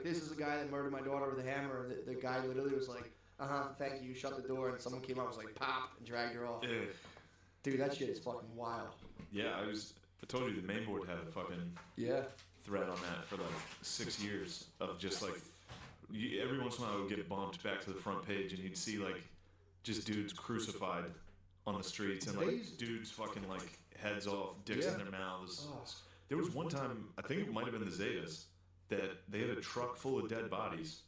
this is the guy that murdered my daughter with a hammer. And the guy literally was like, thank you, shut the door. And someone came out and was like, pop, and dragged her off. Dude, that shit is fucking wild. Yeah, I told you the main board had a fucking thread on that for like 6 years of just like, every once in a while I would get bumped back to the front page and you'd see like just dudes crucified on the streets and like dudes fucking like heads off, dicks in their mouths. There was one time, I think it might have been the Zetas, that they had a truck full of dead bodies,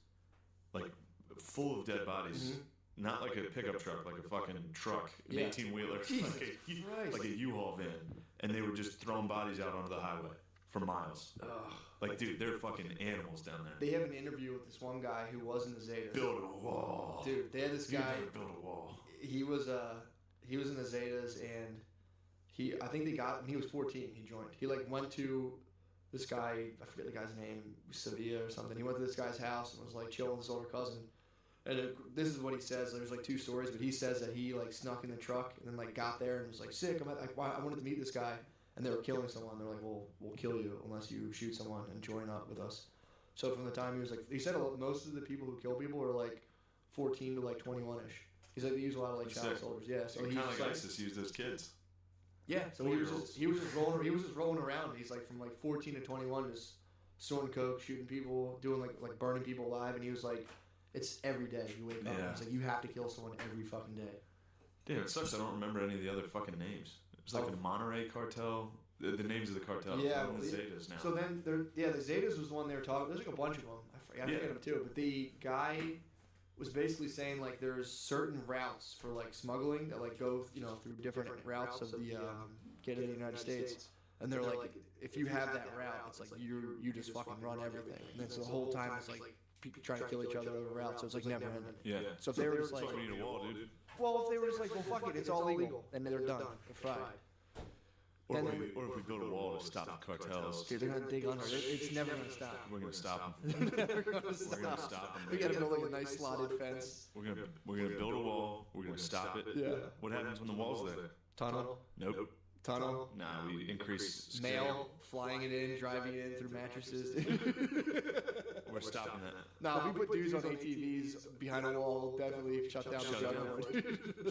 like full of dead bodies. Not like a pickup truck, like a fucking truck, an 18-wheeler, like a U-Haul van. And they were just throwing bodies out onto the highway for miles. Like, dude, they're fucking animals down there. They have an interview with this one guy who was in the Zetas. Build a wall. Dude, they had this guy. Build a wall. He was in the Zetas, and I think they got, when he was 14, he joined. He like went to this guy, I forget the guy's name, Sevilla or something. He went to this guy's house and was like chilling with his older cousin. And this is what he says. There's like two stories, but he says that he like snuck in the truck and then like got there and was like, sick. I wanted to meet this guy, and they were killing someone. They're like, well, we'll kill you unless you shoot someone and join up with us. So from the time he was like, he said most of the people who kill people are like 14 to like 21ish. He's like, they use a lot of like child soldiers. Yeah, so he's kind of like ISIS used those kids. Yeah, so he was just rolling around. He's like from like 14 to 21, just snorting coke, shooting people, doing like burning people alive, and he was like, it's every day you wake up. Yeah. It's like you have to kill someone every fucking day. Damn, it sucks I don't remember any of the other fucking names. It was like the Monterey cartel, the names of the cartel. Yeah, the Zetas now. So then, the Zetas was the one they were talking. There's like a bunch of them. I forget them too. But the guy was basically saying like there's certain routes for like smuggling that like go through different routes of the get to the United States. And they're like, if you have that route, it's like you just fucking run everything. And then so the whole time it's like people trying to kill each other over routes, so it's like never ending. Yeah. So if they were just like, we need a wall, dude. Well, if they were just like, well, fuck it, it's all legal, then they're done. They're fried. Or if we build a wall to stop the cartels. Dude, they're gonna dig under it. It's never gonna stop. We're gonna stop them. We're gonna stop them. We gotta build like a nice slotted fence. We're gonna build a wall. We're gonna stop it. Yeah. What happens when the wall's there? Tunnel. Nope. Tunnel. Nah, we increase mail, flying it in, driving it in through mattresses. We're stopping that. Nah, if we put dudes on ATVs behind a wall, we'll definitely shut down the juggernaut.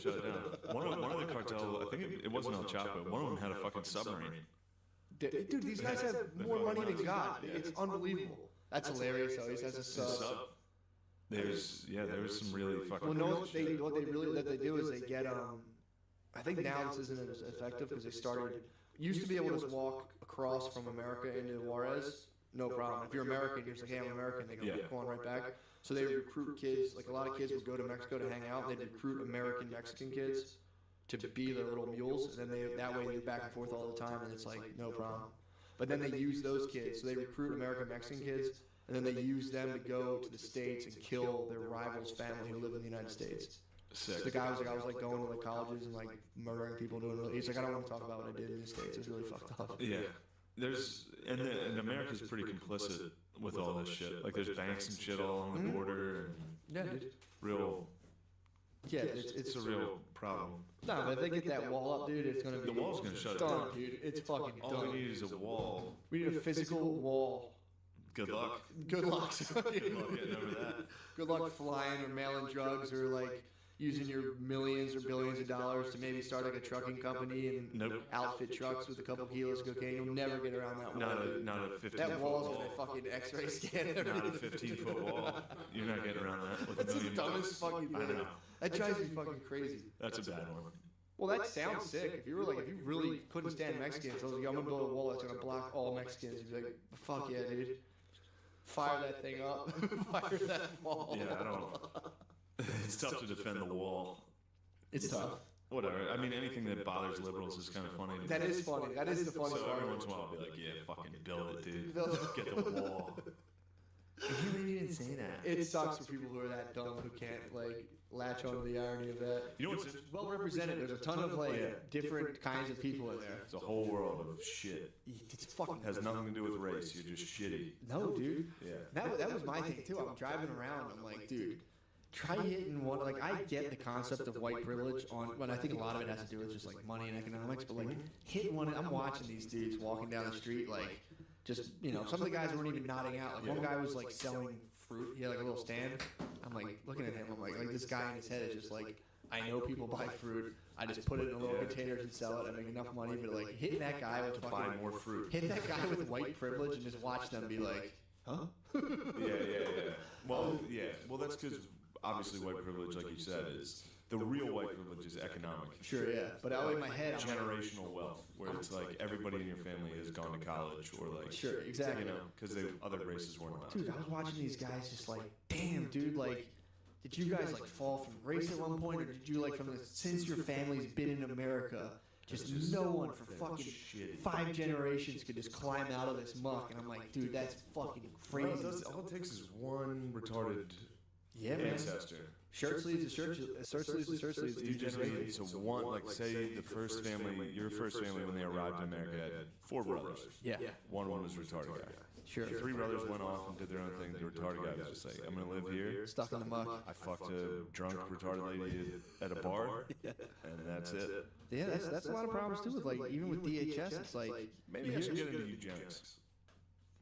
Shut it down. One of the cartel, I think it wasn't El Chapo. One of them had a fucking submarine. Dude, these guys have more money than God. It's unbelievable. That's hilarious. Though he says a sub. There's some really fucking. Well, no, what they do is they get I think now this isn't as effective because they started. Used to be able to just walk across from America into Juarez, no problem. If you're American, you're just like, hey, I'm American. They go on right back. So they recruit kids. Like a lot of kids would go to Mexico to hang out. They'd recruit American Mexican kids to be their little mules, and then that way they're back and forth all the time, and it's like no problem. But then they use those kids. So they recruit American Mexican kids, and then they use them to go to the States and kill their rivals' family who live in the United States. Sick. The guy was like, I was like going to like colleges and like murdering people, doing really. He's like, I don't want to talk about what I did in the States. It's really fucked up. Yeah, and America's pretty complicit with all this shit. Like there's banks and shit all along the border. And dude. Real. Yeah, it's a real problem. No, but if they get that wall up, dude, it's gonna be. The wall's gonna shut it down, down, dude. It's fucking all done. we need is a wall. We need a physical wall. Good luck. Good luck. Good luck getting over that. Good luck flying or mailing drugs or like using your millions or billions of dollars to maybe start like a trucking company and outfit trucks with a couple kilos of cocaine. You'll never get around that wall. Not a 15-foot wall. That wall's gonna fucking X-ray scan everything. Not a 15-foot wall. You're not getting around that. With That's the dumbest fucking thing. I know. That drives me fucking crazy. That's a bad one. Well, that sounds sick. If you really couldn't stand Mexicans, I was like, I'm gonna build a wall that's gonna block all Mexicans. You'd be like, fuck yeah, dude. Fire that thing up. Fire that wall. Yeah, I don't. It's tough to defend the wall. It's tough. Whatever. I mean, anything that bothers liberals is kind of funny. That is funny. That is the funny part. So every once in a while, I'll be like, yeah, fucking build it, dude. Get the wall. You really didn't say that. It sucks for people who are that dumb who can't like latch onto the irony of that. You know what's well represented? There's a ton of like different kinds of people in there. It's a whole world of shit. It's fucking has nothing to do with race. You're just shitty. No, dude. Yeah. That was my thing too. I'm driving around. I'm like, dude. Try hitting one. Like I get the concept of white privilege on, but I think a lot of it has to do with just like money and economics. But like hitting one, I'm watching these dudes walking down the street, like Just, you know, some of the guys weren't even nodding out. Like one guy was like selling fruit. He had like a little stand. I'm like looking at him. I'm like this guy in his head is just like, I know people buy fruit. I just put it in a little containers and sell it. I make enough money, but like hitting that guy with buy more fruit. Hit that guy with white privilege and just watch them be like, huh? Yeah. Well, that's because obviously white privilege, like you said, is the real white privilege is economic. Sure, yeah. But out in my head, generational wealth, where it's like everybody in your family has gone to college or like, sure, exactly. You know, because other races weren't allowed. Dude, I was watching these guys just like, damn, dude, like, did you guys like fall from grace at one point, or did you like since your family's been in America, just no one for fucking 5 generations could just climb out of this muck? And I'm like, dude, that's fucking crazy. All it takes is one retarded ancestor. Shirt sleeves to shirt sleeves. You just need to want, like, say the first family, your first family when they arrived in America had 4 brothers. Yeah. One was a retarded guy. Sure. 3 brothers went off and did their own thing. The retarded guy was just like, I'm gonna live here. Stuck in the muck. I fucked a drunk retarded lady at a bar, and that's it. Yeah, that's a lot of problems too with like even with DHS. It's like maybe I should get into eugenics.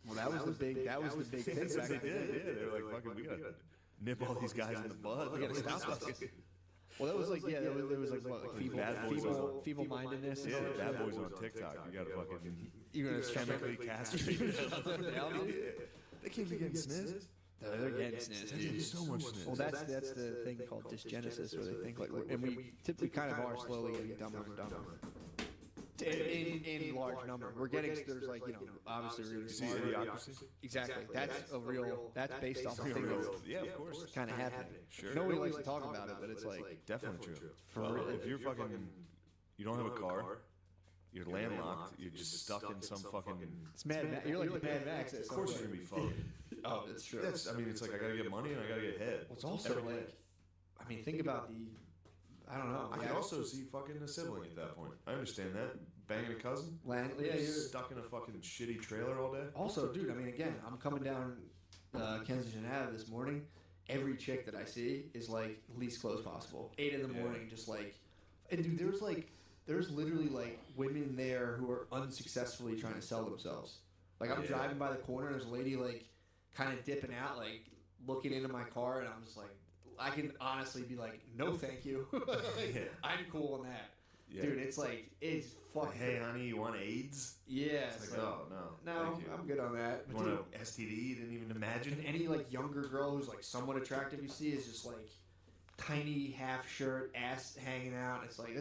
Well, that was the big thing back then. Yeah, they were like, fucking, we gotta nip all these guys in the bud. We gotta stop this. Well, that was like, there was like what, like feeble-mindedness. Yeah, bad boys on TikTok. You gotta fucking, you're gonna chemically castrate them. They can't be getting snizzed. They're getting snizzed, dude. So much snizzed. Well, that's the thing called dysgenesis, where they think like, and we typically kind of are slowly getting dumber and dumber. In large number, we're getting, there's like, you know, obviously really smart. Idiocracy? Exactly. That's based off of things yeah, of course, kind of happening. Sure. Nobody likes to talk about it, but it's like definitely true. Well, if you're fucking, you don't have a car, you're landlocked, you're just stuck in some fucking. It's Mad Max. You're like the Mad Max. Of course you're gonna be fucked. Oh, that's true. I mean, it's like I gotta get money and I gotta get head. Well, it's also like, I mean, think about I don't know. I can also see fucking a sibling at that point. I understand that. Banging a cousin? Yeah, you're stuck in a fucking shitty trailer all day? Also, dude, I mean, again, I'm coming down Kensington Ave this morning. Every chick that I see is like least clothes possible. 8 in the morning, just like. And dude, there's literally like women there who are unsuccessfully trying to sell themselves. Like, I'm driving by the corner and there's a lady like kind of dipping out, like looking into my car, and I'm just like, I can honestly be like, no, thank you. I'm cool on that. Yeah. Dude, it's like, it's fucking. Hey, honey, you want AIDS? Yeah. It's like, oh, no. No, I'm good on that. You want an STD you didn't even imagine? And any, like, younger girl who's, like, somewhat attractive you see is just, like, tiny half shirt, ass hanging out. It's like,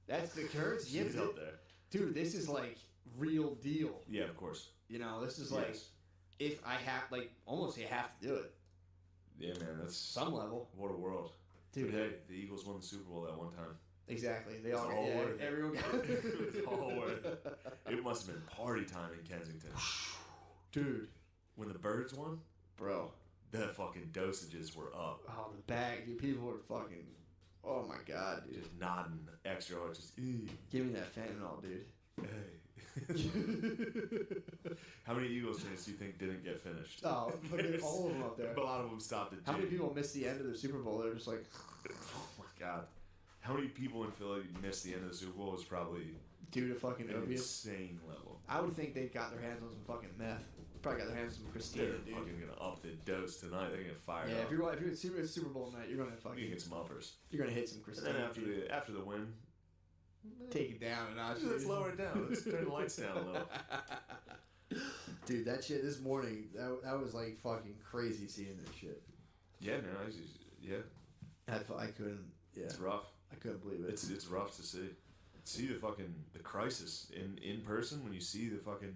that's the currency. She's up there. Dude, this is, like, real deal. Yeah, of course. You know, this is, like, if I have, like, almost you have to do it. Yeah, man, that's. Some level. What a world. Dude. But hey, the Eagles won the Super Bowl that one time. Exactly. They all worth everyone got it. It's all worth it. It must have been party time in Kensington. Dude. When the Birds won? Bro. The fucking dosages were up. Oh, the bag. Dude, people were fucking, oh my God, dude. Just nodding extra hard. Just, give me that fentanyl, dude. Hey. How many Eagles fans do you think didn't get finished? Oh, all of them up there. But a lot of them stopped at G. How many people missed the end of the Super Bowl? They're just like, oh my God. How many people in Philly missed the end of the Super Bowl was probably due to fucking an opiates. Insane level. I would think they got their hands on some fucking meth. Probably got their hands on some Christina, They're dude. fucking gonna up the dose tonight. They're gonna fire Yeah, up. if you're at Super Bowl night, you're gonna fucking. You can get some uppers. You're gonna hit some Christina. And then after the win, take it down a notch. Let's lower it down. Let's turn the lights down a little. Dude, that shit this morning, that was like fucking crazy seeing this shit. Yeah, man. I couldn't. Yeah, it's rough. I couldn't believe it. It's rough to see the crisis in person when you see the fucking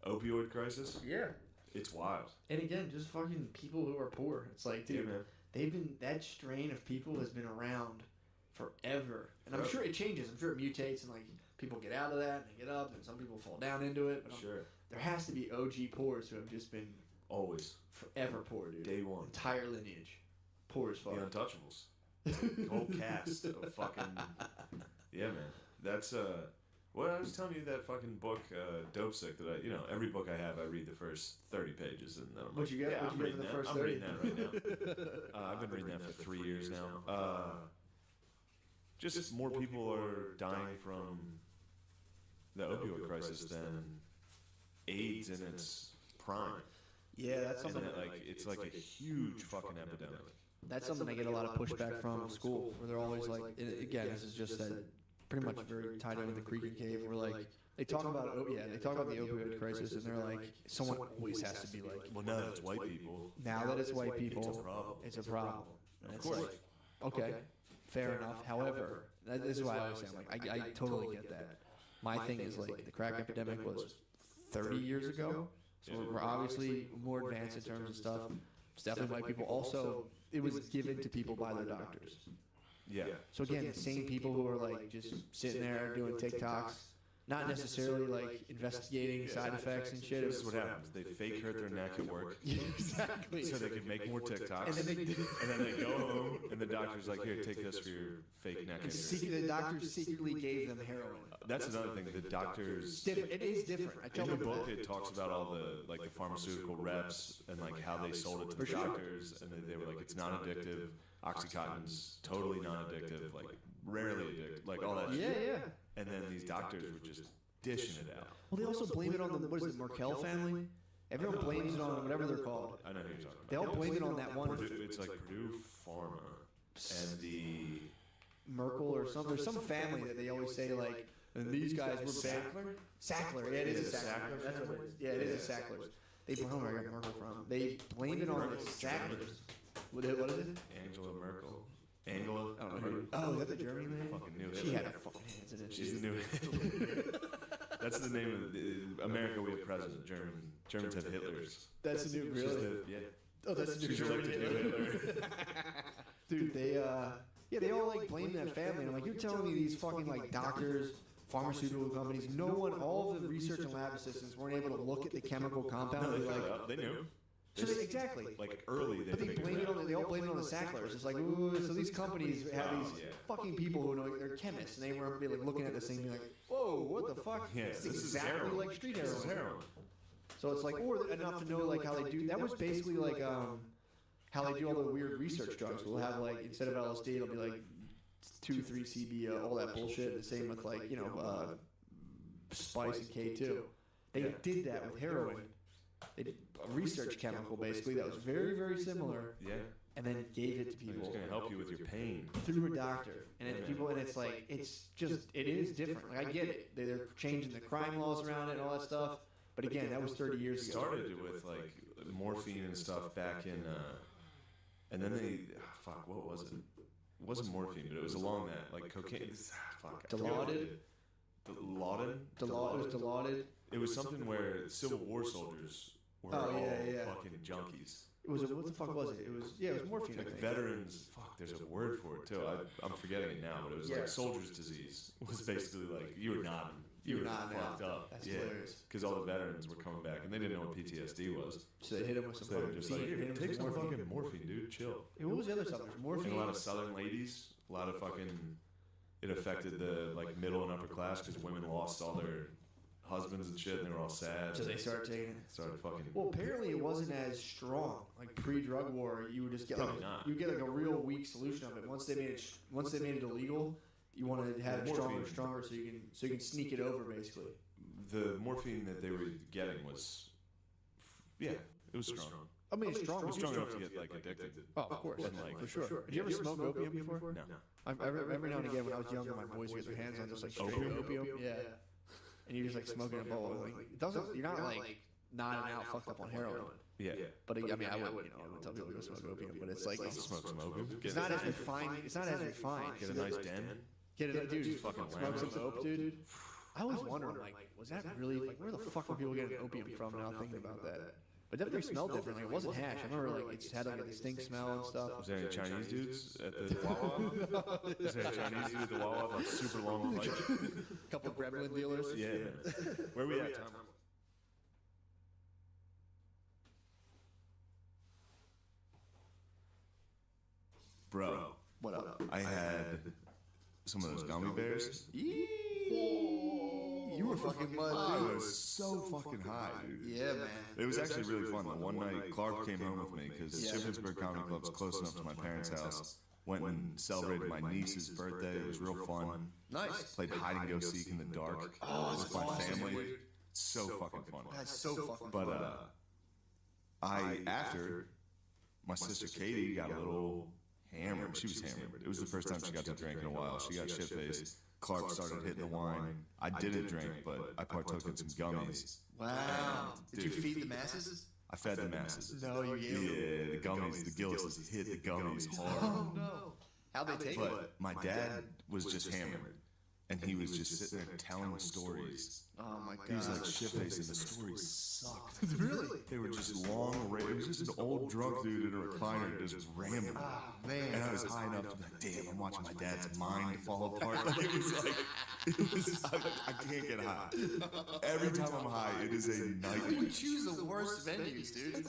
opioid crisis. Yeah, it's wild. And again, just fucking people who are poor. It's like, dude, man. That strain of people has been around forever, and I'm sure it changes. I'm sure it mutates, and like people get out of that and they get up, and some people fall down into it. But there has to be OG poors who have just been always forever poor, dude. Day one, entire lineage, poor as fuck. The Untouchables. The whole cast of fucking yeah, man. That's what I was telling you, that fucking book, Dope Sick, that every book I have, I read the first 30 pages and then I'm what like, you get? yeah, I'm reading that. I'm reading that right now. I've been reading that for 3 years now. Just more people are dying from the opioid crisis than AIDS in its prime. Yeah, that's something. And it's like a huge fucking epidemic. That's something I get a lot of pushback from school, where they're always like, again, this is just that pretty much very tied in with the Creek and Cave, where like they talk about they talk about the opioid crisis, and they're like, someone always has to be like, well, now that it's white people, it's a problem. And it's like, okay, fair enough. However, this is why I always say, I'm like, I totally get that. My thing is like the crack epidemic was 30 years ago, so we're obviously more advanced in terms of stuff. It's definitely white people. Also, it was given to people by their doctors. Yeah. So again, the same people who are like just sitting there doing TikToks, not necessarily like investigating side effects and shit. This is what happens. They fake hurt their neck at work. Exactly. So they could make more TikToks. And then they go home, and the doctor's like, here, take this for your fake neck injury. The doctors secretly gave them heroin. That's another thing. The doctors. It is different. In the book, it talks about all the the pharmaceutical reps and like how they sold it to the doctors, and they were like, it's not addictive. OxyContin's totally non-addictive, like rarely addictive, like all that shit. Yeah. And then these doctors were just dishing it out. Well, they also blame it on the, what is it, Merkel family? Everyone blames it on whatever they're called. I know who you're talking about. They all blame it on that one. It's like Purdue Pharma and the Merkel or something. There's some family that they always say like, and these guys were Sackler. Sackler, yeah, it is a Sackler. That's what it is. Yeah, it is a Sackler. They blame where I got Merkel from. They blame it on the Sacklers. What is it? Angela Merkel. Angela? I don't know. Oh, is that the German name? Fucking knew She had a fucking hands in it. She's the new. That's the name of the America. We have president. Germans have Hitlers. That's the new. Really? Yeah. Oh, that's the new. She's elected new Hitler. Dude, they all like blame that family. And I'm like, you're telling me these fucking like doctors, pharmaceutical companies, no one, all of the research and lab assistants weren't able to look at the chemical compound. No, and be like, they knew. So exactly. Like early, but they blame it on. They all blame it on the Sacklers. It's like, ooh, so these companies have these fucking people who know they're chemists, and they were like looking at this thing, and be like, whoa, what the fuck? Yeah, it's this exactly is heroin. like street heroin. This is heroin. So it's like, or enough to know like how they do. That was basically like how they do all the weird research drugs. We'll have like instead of LSD, it'll be like 2,3-CB, all that bullshit. The same with like spice and K2. They did that with heroin. They did a research chemical basically that was very, very similar. Yeah. And then gave it to people. It's going to help you with your pain. Through a doctor. And then people, and it's like, it's just, it is different. Like, I get it. They're changing the crime laws around it and all that stuff. But again, that was 30 years ago. It started with like morphine and stuff back in, and then they, what was it? It wasn't morphine, but it was along that, like cocaine. Dilaudid? Laudin? It was Dilaudid. It was something where Civil War soldiers were all fucking junkies. It was what the fuck was it? It was morphine. Like veterans. Fuck, there's a word for it too. I'm forgetting it now, but it was like soldier's disease. It was basically like you were nodding. You were fucked up. That's hilarious. Because all the veterans were coming back and they didn't know what PTSD was. So they hit him with some fucking just like, here, take some fucking morphine, dude. Chill. What was the other stuff? Morphine. And a lot of southern ladies. A lot of fucking. It affected the like middle and upper class because women lost all their husbands and shit, and they were all sad. So they started taking it. Started fucking. Well, apparently it wasn't as strong. Like pre-drug war, you would just get you get like a real weak solution of it. Once they made it illegal, you want to have it stronger and stronger, so you can sneak it over basically. The morphine that they were getting was, it was strong. I mean, it's strong. It was strong enough to get like addicted. Oh, of course, and, like, for sure. Did you ever smoke opium before? No. Every now and again, when I was younger, my boys would get their hands on just like straight opium. Yeah. And you're just like smoking a bowl. Like, it doesn't. You're not like nodding out, fucked up on heroin. Yeah. But I mean, I wouldn't tell people to go smoke opium. But it's like smoke some opium. It's not as refined. It's not as refined. Get a nice den. Get it, dude. Just fucking smoke some dope, dude. I always wonder, like, was that really like where the fuck were people getting opium from? Now thinking about that. But it definitely smelled different. Like, it wasn't hash. I remember like it had like a distinct smell and stuff. Was there any Chinese dudes at the Wawa? Was there a Chinese dude at the Wawa with like super long pipe? Couple gremlin dealers. Yeah. Where we at, Tom? Bro, what up? I had some of those gummy bears. You were fucking mud, I dude. was so fucking high, dude. Yeah, man. It was actually really fun. The one night, Clark came home with me because Shippensburg Comedy Club's close enough to my parents' house. Went and celebrated my niece's birthday. It was real fun. Nice. Played hide and go seek in the dark with my family. It's so fucking fun. That's so fucking But fun. after my sister Katie got a little hammered. She was hammered. It was the first time she got to drink in a while. She got shit faced. Clark started hitting the wine. I didn't drink, but I partook in some gummies. Wow. Did you feed the masses? I fed the masses. No, you gave them. Yeah, the gummies, the Gillises hit the gummies hard. Oh no. How'd they take it? But my dad was just hammered. And he was just sitting there telling stories. Oh my god. He was like shit-faced and the stories sucked. Really? They were just long, it was just an old drunk dude in a recliner just rambling. Oh man. And I was high enough to be like, damn, I'm watching my dad's mind fall apart. Like, I can't get high. Every time I'm high, it is a nightmare. You choose the worst venues, dude.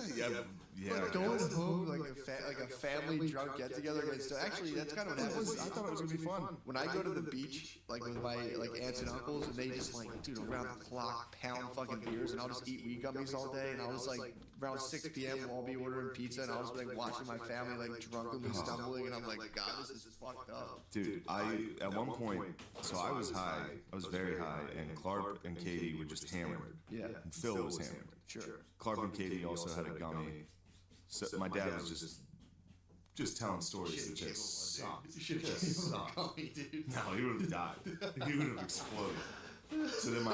Yeah. Like going home like a family drunk get together. Actually, that's kind of what happens. I thought it was gonna be fun. When I go to the beach, like with my aunts and uncles, and they just like, dude, around the clock pound fucking beers, and I'll just eat weed gummies all day, and I'll just like around 6 p.m. we'll all be ordering pizza, and I'll just be like watching my family like drunkenly stumbling, and I'm like, God, this is fucked up. Dude, at one point, so I was high, I was very high, and Clark and Katie were just hammered. Yeah. And Phil was hammered. Sure. Clark and Katie also had a gummy. So my dad was just telling stories that just sucked. You should have Just given him sucked. a gummy, dude. No, he would have died. He would have exploded. So then my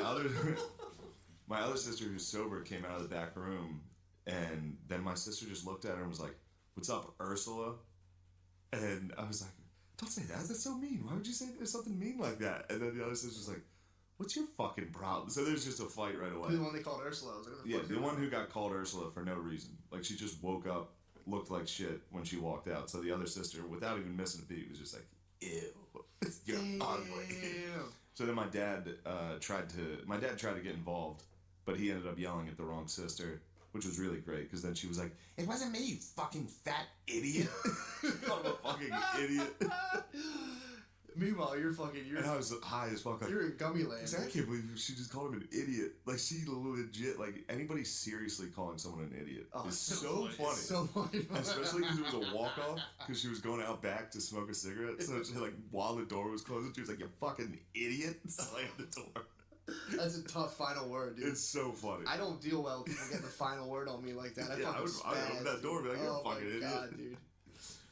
other sister who's sober came out of the back room, and then my sister just looked at her and was like, "What's up, Ursula?" And I was like, "Don't say that. That's so mean. Why would you say there's something mean like that?" And then the other sister was like, "What's your fucking problem?" So there's just a fight right away. The one they called Ursula. Yeah, the one who got called Ursula for no reason. Like, she just woke up, looked like shit when she walked out. So the other sister, without even missing a beat, was just like, "Ew, you're ugly." So then my dad tried to get involved, but he ended up yelling at the wrong sister, which was really great, because then she was like, "It wasn't me, you fucking fat idiot." I'm a fucking idiot. Meanwhile, you're and I was high as fuck. You're in gummy land. I can't believe she just called him an idiot. Like, she legit, like, anybody seriously calling someone an idiot is so funny. So funny. Especially because it was a walk-off, because she was going out back to smoke a cigarette. So she, like, while the door was closing, she was like, "You fucking idiot," slammed the door. That's a tough final word, dude. It's so funny. I don't deal well with people getting the final word on me like that. I would open that door and be like, "You're a fucking idiot." God, dude.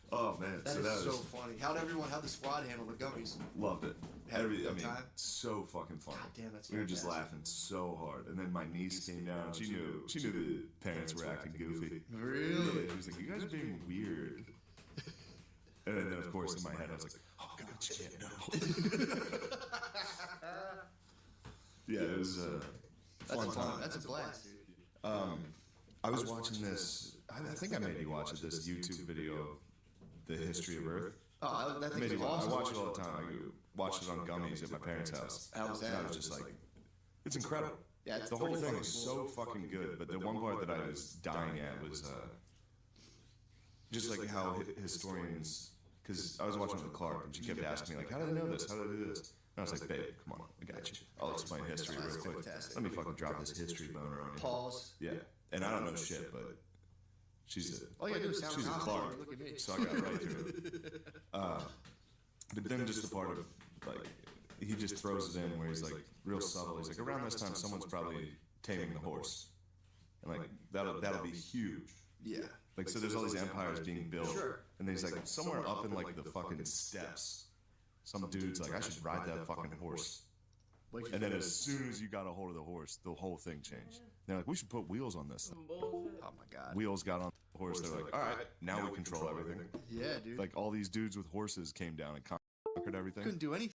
Oh man, that is so funny. How'd the squad handle the gummies? Loved it. Time? So fucking fun. God damn, that's we were just laughing so hard. And then my niece came down. She knew the parents were acting goofy. Really? Yeah, she was like, "You guys are being weird." And then of course in my head I was like, "Oh God, shit, no." Yeah, it was fun time. That's a blast, dude. I was watching this. I think I made you watch it. This YouTube video of the history of Earth. Oh, that thing's awesome. I watch it all the time. I watched it on gummies at my parents' house. How was that? And I was just like, it's incredible. Yeah, the whole thing is so fucking good. But the one part that I was dying at was just like how historians. Because I was watching with Clark, and she kept asking me, like, "How did I know this? How did I do this?" And I was like, "Babe, come on, I got you. I'll explain history real quick. Let me fucking drop this history boner on you." Pause. Yeah, and I don't know shit, but she's a Clark, Look at me. so I got right through it. But then just the part of, like, he just throws it in where he's like real subtle. He's like, around this time, someone's probably taming the horse, and like that'll be huge. Yeah. Like, so there's all these empires being built, Sure. and there's like somewhere up in like the fucking steppes, some dude's like, "I should ride that fucking horse." And then as soon as you got a hold of the horse, the whole thing changed. They're like, "We should put wheels on this thing." Oh my god. Wheels got on the horse. They're like, "All right, now we control everything." Yeah, dude. Like, all these dudes with horses came down and conquered everything. Couldn't do anything.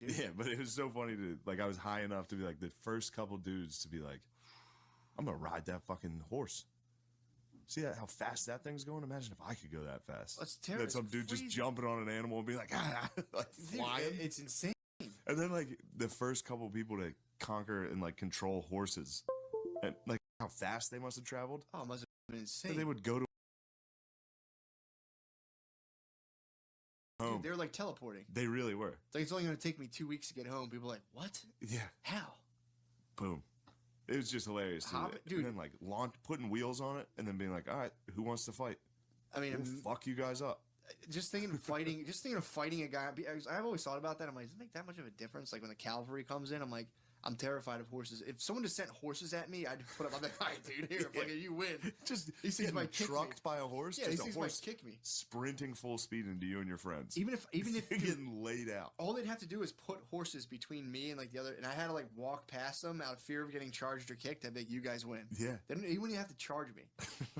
Yeah, but it was so funny to, like, I was high enough to be like the first couple dudes to be like, "I'm gonna ride that fucking horse." See how fast that thing's going? Imagine if I could go that fast. That's terrible. Then some dude just jumping on an animal and be like, like flying. Dude, it's insane. And then like the first couple people to conquer and like control horses, and like how fast they must have traveled. Oh, it must have been insane. They would go to home. Dude, they were like teleporting. They really were. It's like, it's only going to take me 2 weeks to get home. People are like, what? Yeah. How? Boom. It was just hilarious. Dude. And then like putting wheels on it and then being like, "All right, who wants to fight? I mean, We'll fuck you guys up." just thinking of fighting a guy. I've always thought about that. I'm like, does it make that much of a difference? Like when the cavalry comes in, I'm like, I'm terrified of horses. If someone just sent horses at me, I'd put up. I'm like, all right, dude, here, fucking, you win. Just these things might kick trucked me. by a horse. Yeah, just these a things horse might kick me. sprinting full speed into you and your friends. Even if you're getting laid out. All they'd have to do is put horses between me and like the other, and I had to like walk past them out of fear of getting charged or kicked. I'd be like, you guys win. Yeah. Then he wouldn't even have to charge me.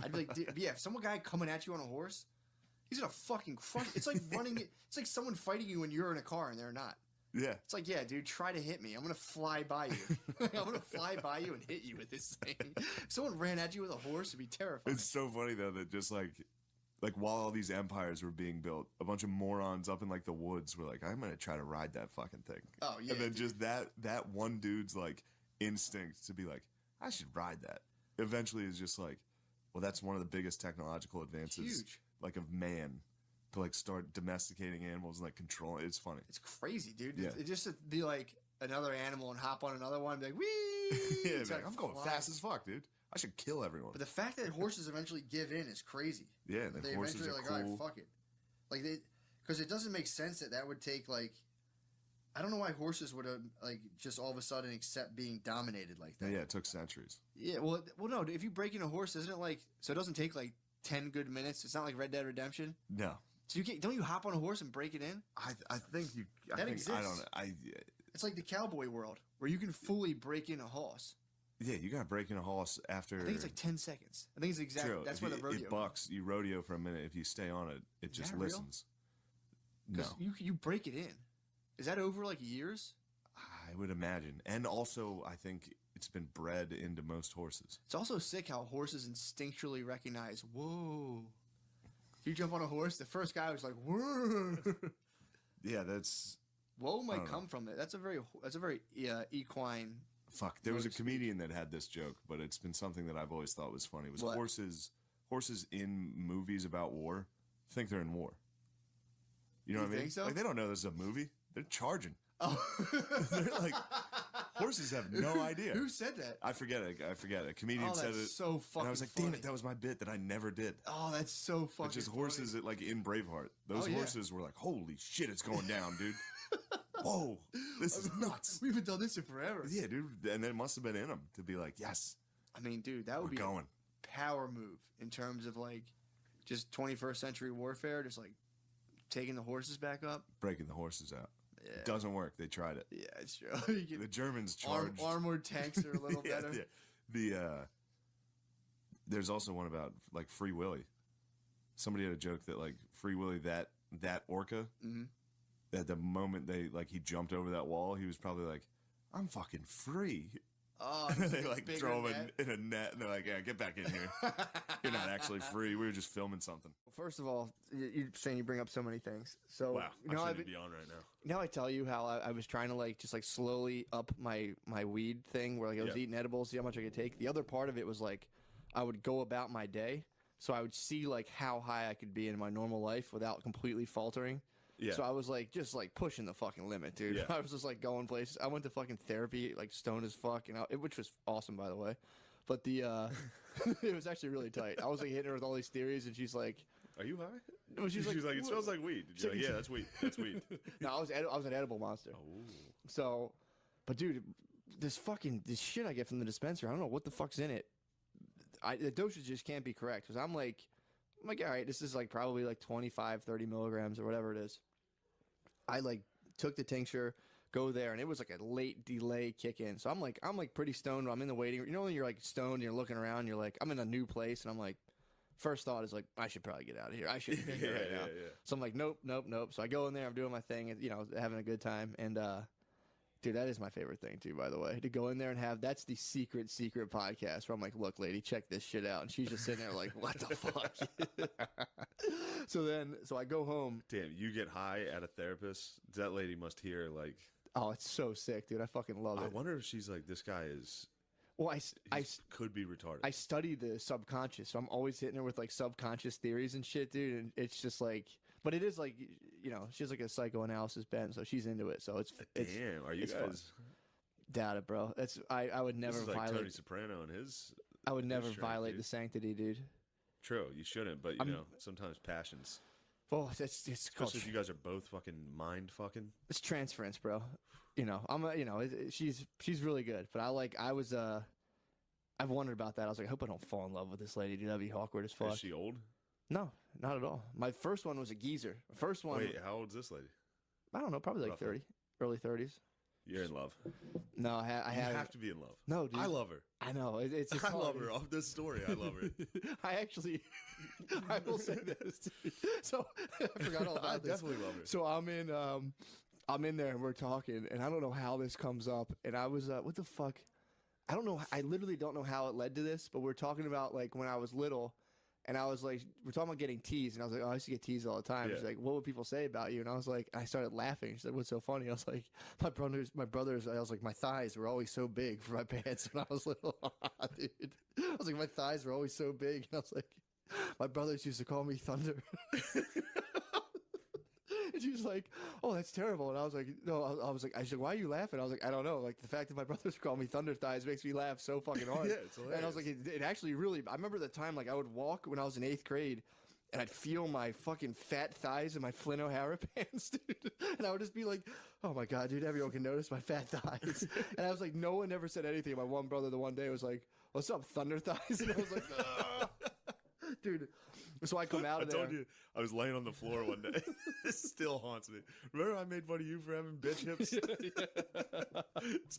I'd be like, yeah, if some guy coming at you on a horse, he's gonna fucking front. It's like running. It's like someone fighting you when you're in a car and they're not. Yeah. It's like, yeah, dude, try to hit me. I'm going to fly by you. I'm going to fly by you and hit you with this thing. If someone ran at you with a horse, it'd be terrifying. It's so funny, though, that just like while all these empires were being built, a bunch of morons up in like the woods were like, I'm going to try to ride that fucking thing. Oh, yeah. And then dude. just that one dude's like instinct to be like, I should ride that. Eventually is just like, well, that's one of the biggest technological advances like of man. To like start domesticating animals and like controlling it's funny. It's crazy, dude. Yeah. It's just to be like another animal and hop on another one and be like, wee! Yeah, It's like, I'm going fast as fuck, dude. I should kill everyone. But the fact that horses eventually give in is crazy. Yeah, they horses eventually are like, cool. all right, fuck it. Like because it doesn't make sense that would take like, I don't know why horses would have like just all of a sudden accept being dominated like that. Yeah, it took centuries. Yeah, well, no. If you break in a horse, isn't it like so? It doesn't take like 10 good minutes. It's not like Red Dead Redemption. No. So don't you hop on a horse and break it in? I think you. That exists. I don't know. It's like the cowboy world where you can fully break in a horse. Yeah, you gotta break in a horse after. I think it's like 10 seconds. I think it's exactly. True. That's if where the rodeo. It bucks. You rodeo for a minute. If you stay on it, it just listens. No. You break it in. Is that over like years? I would imagine, and also I think it's been bred into most horses. It's also sick how horses instinctually recognize. Whoa. You jump on a horse. The first guy was like, "Whoa!" Yeah, that's. Whoa might come from it. That's a very equine. Fuck, there was a comedian that had this joke, but it's been something that I've always thought was funny. It was horses in movies about war think they're in war. You know what I mean? Think so? Like they don't know this is a movie. They're charging. Oh, They're like horses have no idea. Who said that? I forget it. A comedian said it. So fucking. And I was like, damn it, that was my bit that I never did. Oh, that's so fucking. It's just horses that, like in Braveheart. Those horses were like, holy shit, it's going down, dude. Whoa, this is nuts. We haven't done this in forever. Yeah, dude. And it must have been in them to be like, yes. I mean, dude, that would be a power move in terms of like just 21st century warfare, just like taking the horses back up. Breaking the horses out. Yeah. It doesn't work. They tried it. Yeah, it's true. The Germans charged. Armored tanks are a little better. Yeah. There's also one about like Free Willy. Somebody had a joke that like Free Willy, that orca, at the moment he jumped over that wall, he was probably like, I'm fucking free. Oh, they like throw him in a net and they're like, yeah, get back in here. You're not actually free. We were just filming something. First of all, you're saying you bring up so many things. So wow, I shouldn't be on right now. Now I tell you how I was trying to like just like slowly up my weed thing where like I was eating edibles, see how much I could take. The other part of it was like I would go about my day, so I would see like how high I could be in my normal life without completely faltering. Yeah. So I was like just like pushing the fucking limit, dude. Yeah. I was just like going places. I went to fucking therapy, like stoned as fuck, which was awesome, by the way. But the it was actually really tight. I was like hitting her with all these theories, and she's like, "Are you high?" No, she's like, "It smells like weed." You're like, "Yeah, that's weed. That's weed." No, I was an edible monster. Oh. So, but dude, this shit I get from the dispenser, I don't know what the fuck's in it. The dosage just can't be correct because I'm like, all right, this is like probably like 25, 30 milligrams or whatever it is. I like took the tincture, go there, and it was like a late delay kick in. So I'm like pretty stoned. I'm in the waiting room. You know when you're like stoned, and you're looking around, you're like, I'm in a new place, and I'm like, first thought is like, I should probably get out of here. I shouldn't be here right now. Yeah. So I'm like, nope. So I go in there, I'm doing my thing, having a good time, and dude, that is my favorite thing too, by the way. To go in there and that's the secret podcast where I'm like, look, lady, check this shit out. And she's just sitting there like, what the fuck? So I go home. Damn, you get high at a therapist? That lady must hear like... Oh, it's so sick, dude. I fucking love it. I wonder if she's like, this guy is... Well, I could be retarded. I study the subconscious, so I'm always hitting her with like subconscious theories and shit, dude. And it's just like... But it is like, she's like a psychoanalysis bent, so she's into it. So it's damn. Are you guys? Fun. Doubt it, bro. I would never this is like violate. Tony Soprano and his. I would never violate the sanctity, dude. True, you shouldn't, but sometimes passions. Oh, it's called, Especially if you guys are both fucking mind fucking. it's transference, bro. You know, she's really good, but I've wondered about that. I was like, I hope I don't fall in love with this lady, dude. That'd be awkward as fuck. Is she old? No, not at all. My first one was a geezer. First one. Wait, how old is this lady? I don't know, probably like Roughly. 30, early 30s. You're in love. No, I You have to be in love. No, dude. I love her. I know. It's just I hard. love her. Off this story, I love her. I will say this. So I forgot all about I this. definitely love her. So I'm in there and we're talking, and I don't know how this comes up. And I was, what the fuck? I don't know. I literally don't know how it led to this, but we're talking about like when I was little, and I was like, we're talking about getting teased, and I was like, oh, I used to get teased all the time. Yeah. She's like, what would people say about you? And I was like, I started laughing. She's like, what's so funny? I was like, my brothers. I was like, my thighs were always so big for my pants when I was little, dude. I was like, my thighs were always so big, and I was like, my brothers used to call me Thunder. And she was like, oh, that's terrible. And I was like, no, I was like, I said, why are you laughing? I was like, I don't know. Like, the fact that my brothers call me Thunder Thighs makes me laugh so fucking hard. Yeah, it's hilarious. And I was like, it actually really, I remember the time, like, I would walk when I was in 8th grade, and I'd feel my fucking fat thighs in my Flynn O'Hara pants, dude. And I would just be like, oh my God, dude, everyone can notice my fat thighs. And I was like, no one ever said anything. My one brother the one day was like, what's up, Thunder Thighs? And I was like, ugh. Dude. So I come out of there. I told you I was laying on the floor one day. This still haunts me. Remember I made fun of you for having bitch hips?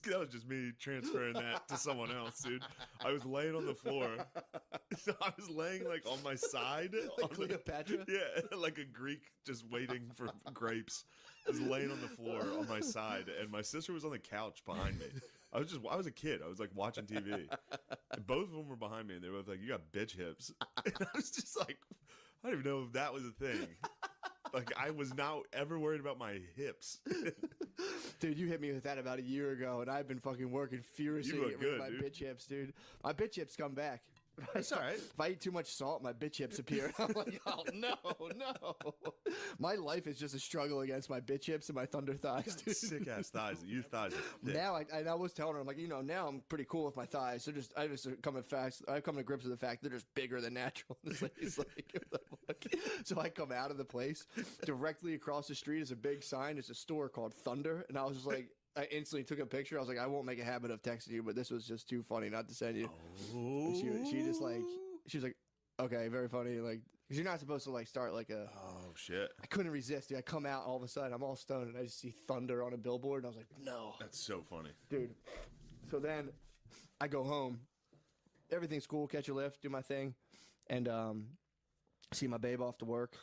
That was just me transferring that to someone else, dude. I was laying on the floor. So I was laying like on my side. Like Cleopatra? Yeah, like a Greek just waiting for grapes. I was laying on the floor on my side, and my sister was on the couch behind me. I was a kid. I was like watching TV. And both of them were behind me, and they were both like, "You got bitch hips." And I was just like, I don't even know if that was a thing. Like, I was not ever worried about my hips. Dude, you hit me with that about a year ago, and I've been fucking working furiously You look with good, my dude. bitch hips, dude. My bitch hips come back. It's all right. If I eat too much salt, my bitch hips appear. I'm like, oh, no. My life is just a struggle against my bitch hips and my thunder thighs, dude. Sick ass thighs. You thighs are thick. Now, I was telling her, I'm like, now I'm pretty cool with my thighs. So I just come to grips with the fact they're just bigger than natural. This lady's like, what the fuck? So I come out of the place. Directly across the street is a big sign. It's a store called Thunder. And I was just like, I instantly took a picture. I was like, I won't make a habit of texting you, but this was just too funny not to send you. Oh. She just like, she was like, okay, very funny. Like, because you're not supposed to like start like a. Oh, shit. I couldn't resist, dude. I come out all of a sudden, I'm all stoned, and I just see Thunder on a billboard, and I was like, no. That's so funny. Dude. So then I go home. Everything's cool, catch a lift, do my thing, and see my babe off to work.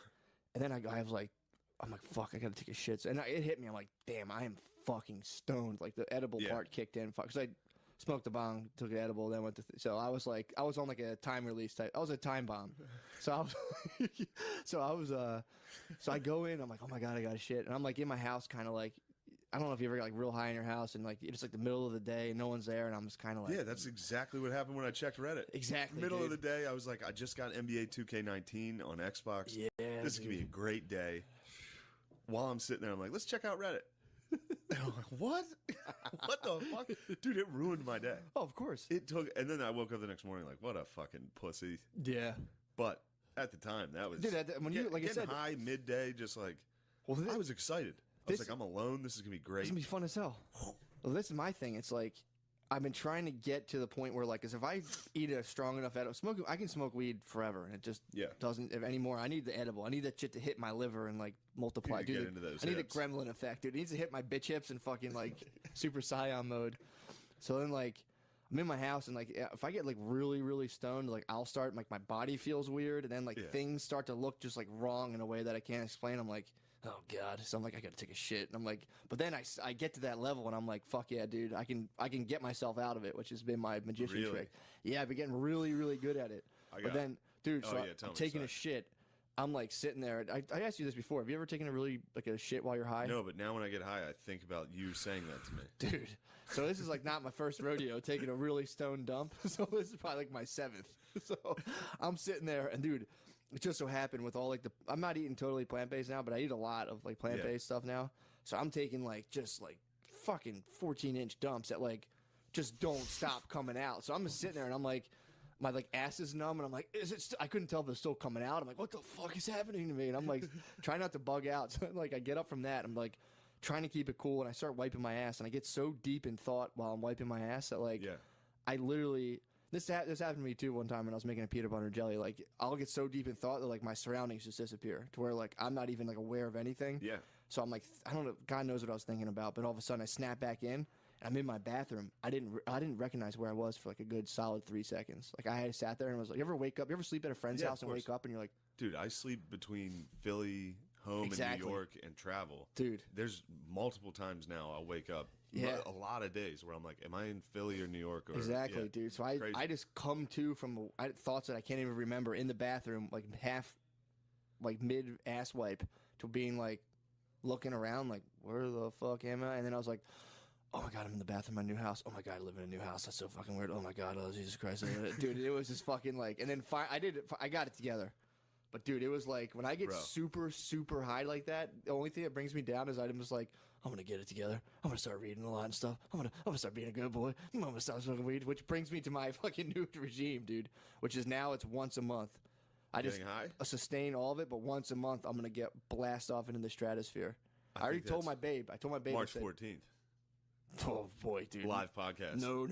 And then I'm like, fuck, I gotta take a shit. And it hit me. I'm like, damn, I am fucking stoned. Like the edible part kicked in. Fuck, because I smoked a bong, took an edible, then went to. So I was like, I was on like a time release type. I was a time bomb. So I was, so I go in. I'm like, oh my God, I got to shit. And I'm like in my house, kind of like, I don't know if you ever got like real high in your house and like it's like the middle of the day and no one's there, and I'm just kind of like, Yeah, that's exactly what happened when I checked Reddit. Exactly. Middle dude. of the day, I was like, I just got NBA 2K19 on Xbox. Yeah, this could be a great day. While I'm sitting there, I'm like, let's check out Reddit. And I'm like, what? What the fuck? Dude, it ruined my day. Oh, of course. It took, and then I woke up the next morning like, what a fucking pussy. Yeah. But at the time, that was, dude, when you like I said, high midday, just like, well, I was excited. I was like, I'm alone. This is gonna be great. It's gonna be fun as hell. Well, this is my thing. It's like I've been trying to get to the point where, like, 'cause if I eat a strong enough edible, I can smoke weed forever, and it just doesn't anymore. I need the edible. I need that shit to hit my liver and like multiply. You Dude, get into those I need the hips. gremlin effect, dude. It needs to hit my bitch hips and fucking like Super Saiyan mode. So then, like, I'm in my house, and like, if I get like really, really stoned, like, I'll start like my body feels weird, and then like things start to look just like wrong in a way that I can't explain. I'm like, oh God. So I'm like, I gotta take a shit. And I'm like, but then I get to that level and I'm like, fuck yeah, dude. I can get myself out of it, which has been my magician trick. Yeah, I've been getting really, really good at it. But then, dude, so I'm taking a shit. I'm like sitting there. I asked you this before. Have you ever taken a shit while you're high? No, but now when I get high, I think about you saying that to me. Dude. So this is like not my first rodeo taking a really stoned dump. So this is probably like my 7th. So I'm sitting there, and dude, it just so happened with all like I'm not eating totally plant-based now, but I eat a lot of like plant-based stuff now. So I'm taking like just like fucking 14-inch dumps that like just don't stop coming out. So I'm just sitting there and I'm like, my like ass is numb, and I'm like, is it? I couldn't tell if it was still coming out. I'm like, what the fuck is happening to me? And I'm like, trying not to bug out. So like, I get up from that. I'm like, trying to keep it cool, and I start wiping my ass, and I get so deep in thought while I'm wiping my ass that like, I literally. This happened to me too one time when I was making a peanut butter and jelly. Like, I'll get so deep in thought that like my surroundings just disappear to where like I'm not even like aware of anything. Yeah. So I'm like, I don't know. God knows what I was thinking about, but all of a sudden I snap back in. I'm in my bathroom. I didn't recognize where I was for like a good solid 3 seconds. Like I had sat there and was like, you ever wake up? You ever sleep at a friend's house and wake up and you're like, dude, I sleep between Philly, home in New York, and travel. Dude, there's multiple times now I'll wake up. Yeah. A lot of days where I'm like, am I in Philly or New York? Or, exactly, dude. So I just come to from thoughts that I can't even remember in the bathroom, like like mid ass wipe, to being like looking around, like where the fuck am I? And then I was like, oh my God, I'm in the bathroom in my new house. Oh my God, I live in a new house. That's so fucking weird. Oh my God, oh Jesus Christ, dude. It was just fucking like, and then I got it together. But dude, it was like when I get super, super high like that, the only thing that brings me down is I'm just like, I'm gonna get it together. I'm gonna start reading a lot and stuff. I'm gonna start being a good boy. I'm gonna stop smoking weed, which brings me to my fucking new regime, dude. Which is now it's once a month. I just sustain all of it, but once a month I'm gonna get blast off into the stratosphere. I already told my babe. I told my babe March 14th. Oh boy, dude! Live podcast. No.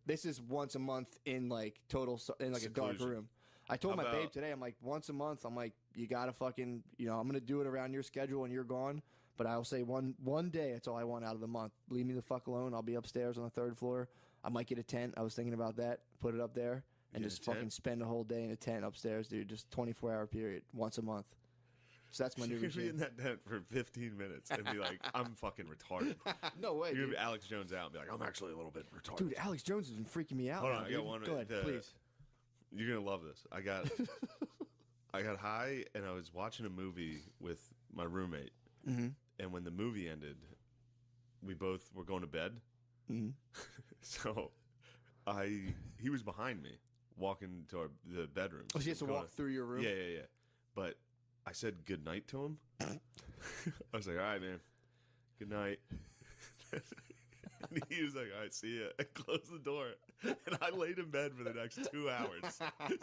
This is once a month in like total in like seclusion. A dark room. I told my babe today, I'm like, once a month, I'm like, you gotta fucking, I'm gonna do it around your schedule and you're gone. But I'll say one day, that's all I want out of the month. Leave me the fuck alone. I'll be upstairs on the 3rd floor. I might get a tent. I was thinking about that. Put it up there and just fucking spend a whole day in a tent upstairs, dude. Just 24-hour period, once a month. So that's my new routine. You could be in that tent for 15 minutes and be like, I'm fucking retarded. No way, You're going to be Alex Jones out and be like, I'm actually a little bit retarded. Dude, Alex Jones has been freaking me out. Hold on, I got one. Go ahead, please. You're going to love this. I got high and I was watching a movie with my roommate. Mm-hmm. And when the movie ended, we both were going to bed. Mm-hmm. So he was behind me, walking to the bedroom. Oh, so he has to walk through your room? Yeah. But I said goodnight to him. I was like, all right, man. Good night. And he was like, all right, see ya. And closed the door. And I laid in bed for the next 2 hours.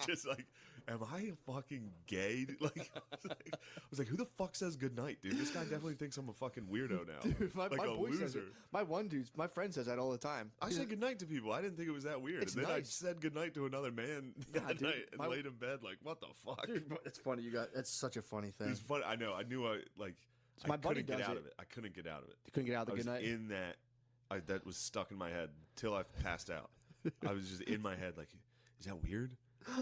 Just like, am I a fucking gay? Like, I was like, who the fuck says goodnight, dude? This guy definitely thinks I'm a fucking weirdo now. Dude, my boy loser. says it. My friend says that all the time. I say goodnight to people. I didn't think it was that weird. It's and then nice. I said goodnight to another man that night and laid in bed like, what the fuck? Dude, it's funny. That's such a funny thing. It's funny. I know. I knew I my buddy couldn't get does out it. of it. I couldn't get out of it. You couldn't get out of the goodnight? In that. That was stuck in my head till I passed out. I was just in my head like, is that weird?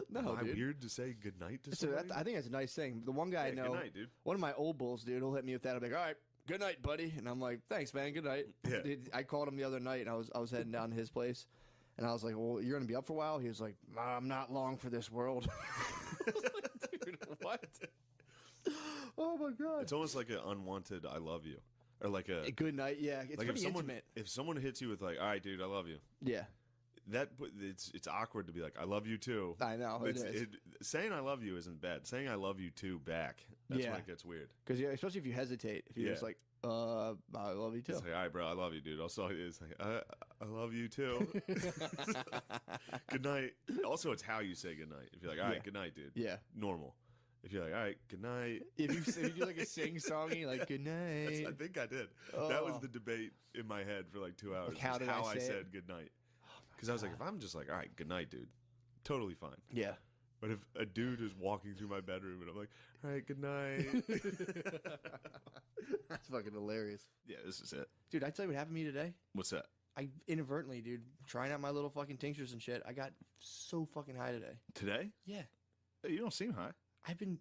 No, Am I dude. weird to say goodnight to somebody? I think that's a nice thing. The one guy I know, good night, dude. One of my old bulls, dude, he'll hit me with that. I'll be like, all right, good night, buddy. And I'm like, thanks, man, good night. Yeah. Dude, I called him the other night, and I was heading down to his place. And I was like, well, you're going to be up for a while? He was like, I'm not long for this world. I was like, dude, what? Oh, my God. It's almost like an unwanted I love you. Or like a good night, yeah. It's like pretty intimate. If someone hits you with like, all right, dude, I love you. Yeah. It's awkward to be like, I love you too. I know. Saying I love you isn't bad. Saying I love you too back, that's when it gets weird. Because especially if you hesitate. If you're just like, I love you too. It's like, all right, bro, I love you, dude. Also, it's like, I love you too. Good night. Also, it's how you say good night. If you're like, all right, good night, dude. Yeah. Normal. If you're like, all right, good night. If you do like a sing-songy, like, good night. I think I did. That was the debate in my head for like 2 hours. Like how I said good night. Because I was like, if I'm just like, all right, good night, dude, totally fine. Yeah. But if a dude is walking through my bedroom and I'm like, all right, good night. That's fucking hilarious. Yeah, this is it. Dude, I tell you what happened to me today. What's that? I inadvertently, dude, trying out my little fucking tinctures and shit, I got so fucking high today. Today? Yeah. Hey, you don't seem high. I've been...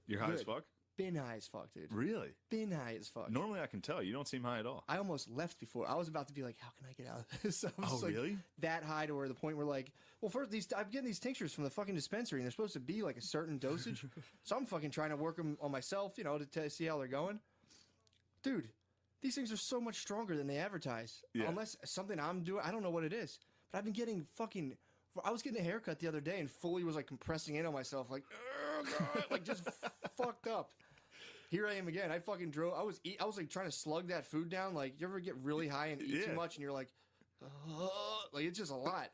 You're high as fuck? Been high as fuck, dude. Really? Been high as fuck. Normally I can tell. You don't seem high at all. I almost left before. I was about to be like, how can I get out of this? I was really? That high to where the point where like, well, first, I'm getting these tinctures from the fucking dispensary, and they're supposed to be like a certain dosage. So I'm fucking trying to work them on myself, to see how they're going. Dude, these things are so much stronger than they advertise. Yeah. Unless something I'm doing, I don't know what it is. But I've been getting fucking... I was getting a haircut the other day and fully was like compressing in on myself, like, oh God, like just fucked up. Here I am again. I fucking drove. I was like trying to slug that food down. Like, you ever get really high and eat too much, and you're like, like it's just a lot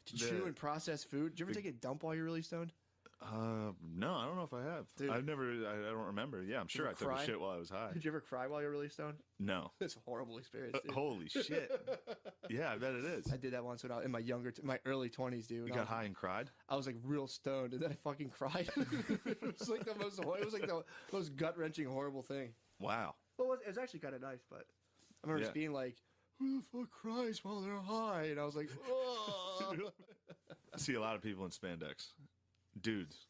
to chew and process food. Did you ever take a dump while you're really stoned? No, I don't know if I have. Dude. I don't remember. Yeah, I'm sure I took a shit while I was high. Did you ever cry while you're really stoned? No. It's a horrible experience, dude. Holy shit. Yeah, I bet it is. I did that once when I was in my early 20s, dude. You got high and cried? I was like real stoned, and then I fucking cried. It was like the most gut-wrenching, horrible thing. Wow. Well, it was actually kind of nice, but I remember just being like, who the fuck cries while they're high? And I was like, oh. I see a lot of people in spandex. Dudes.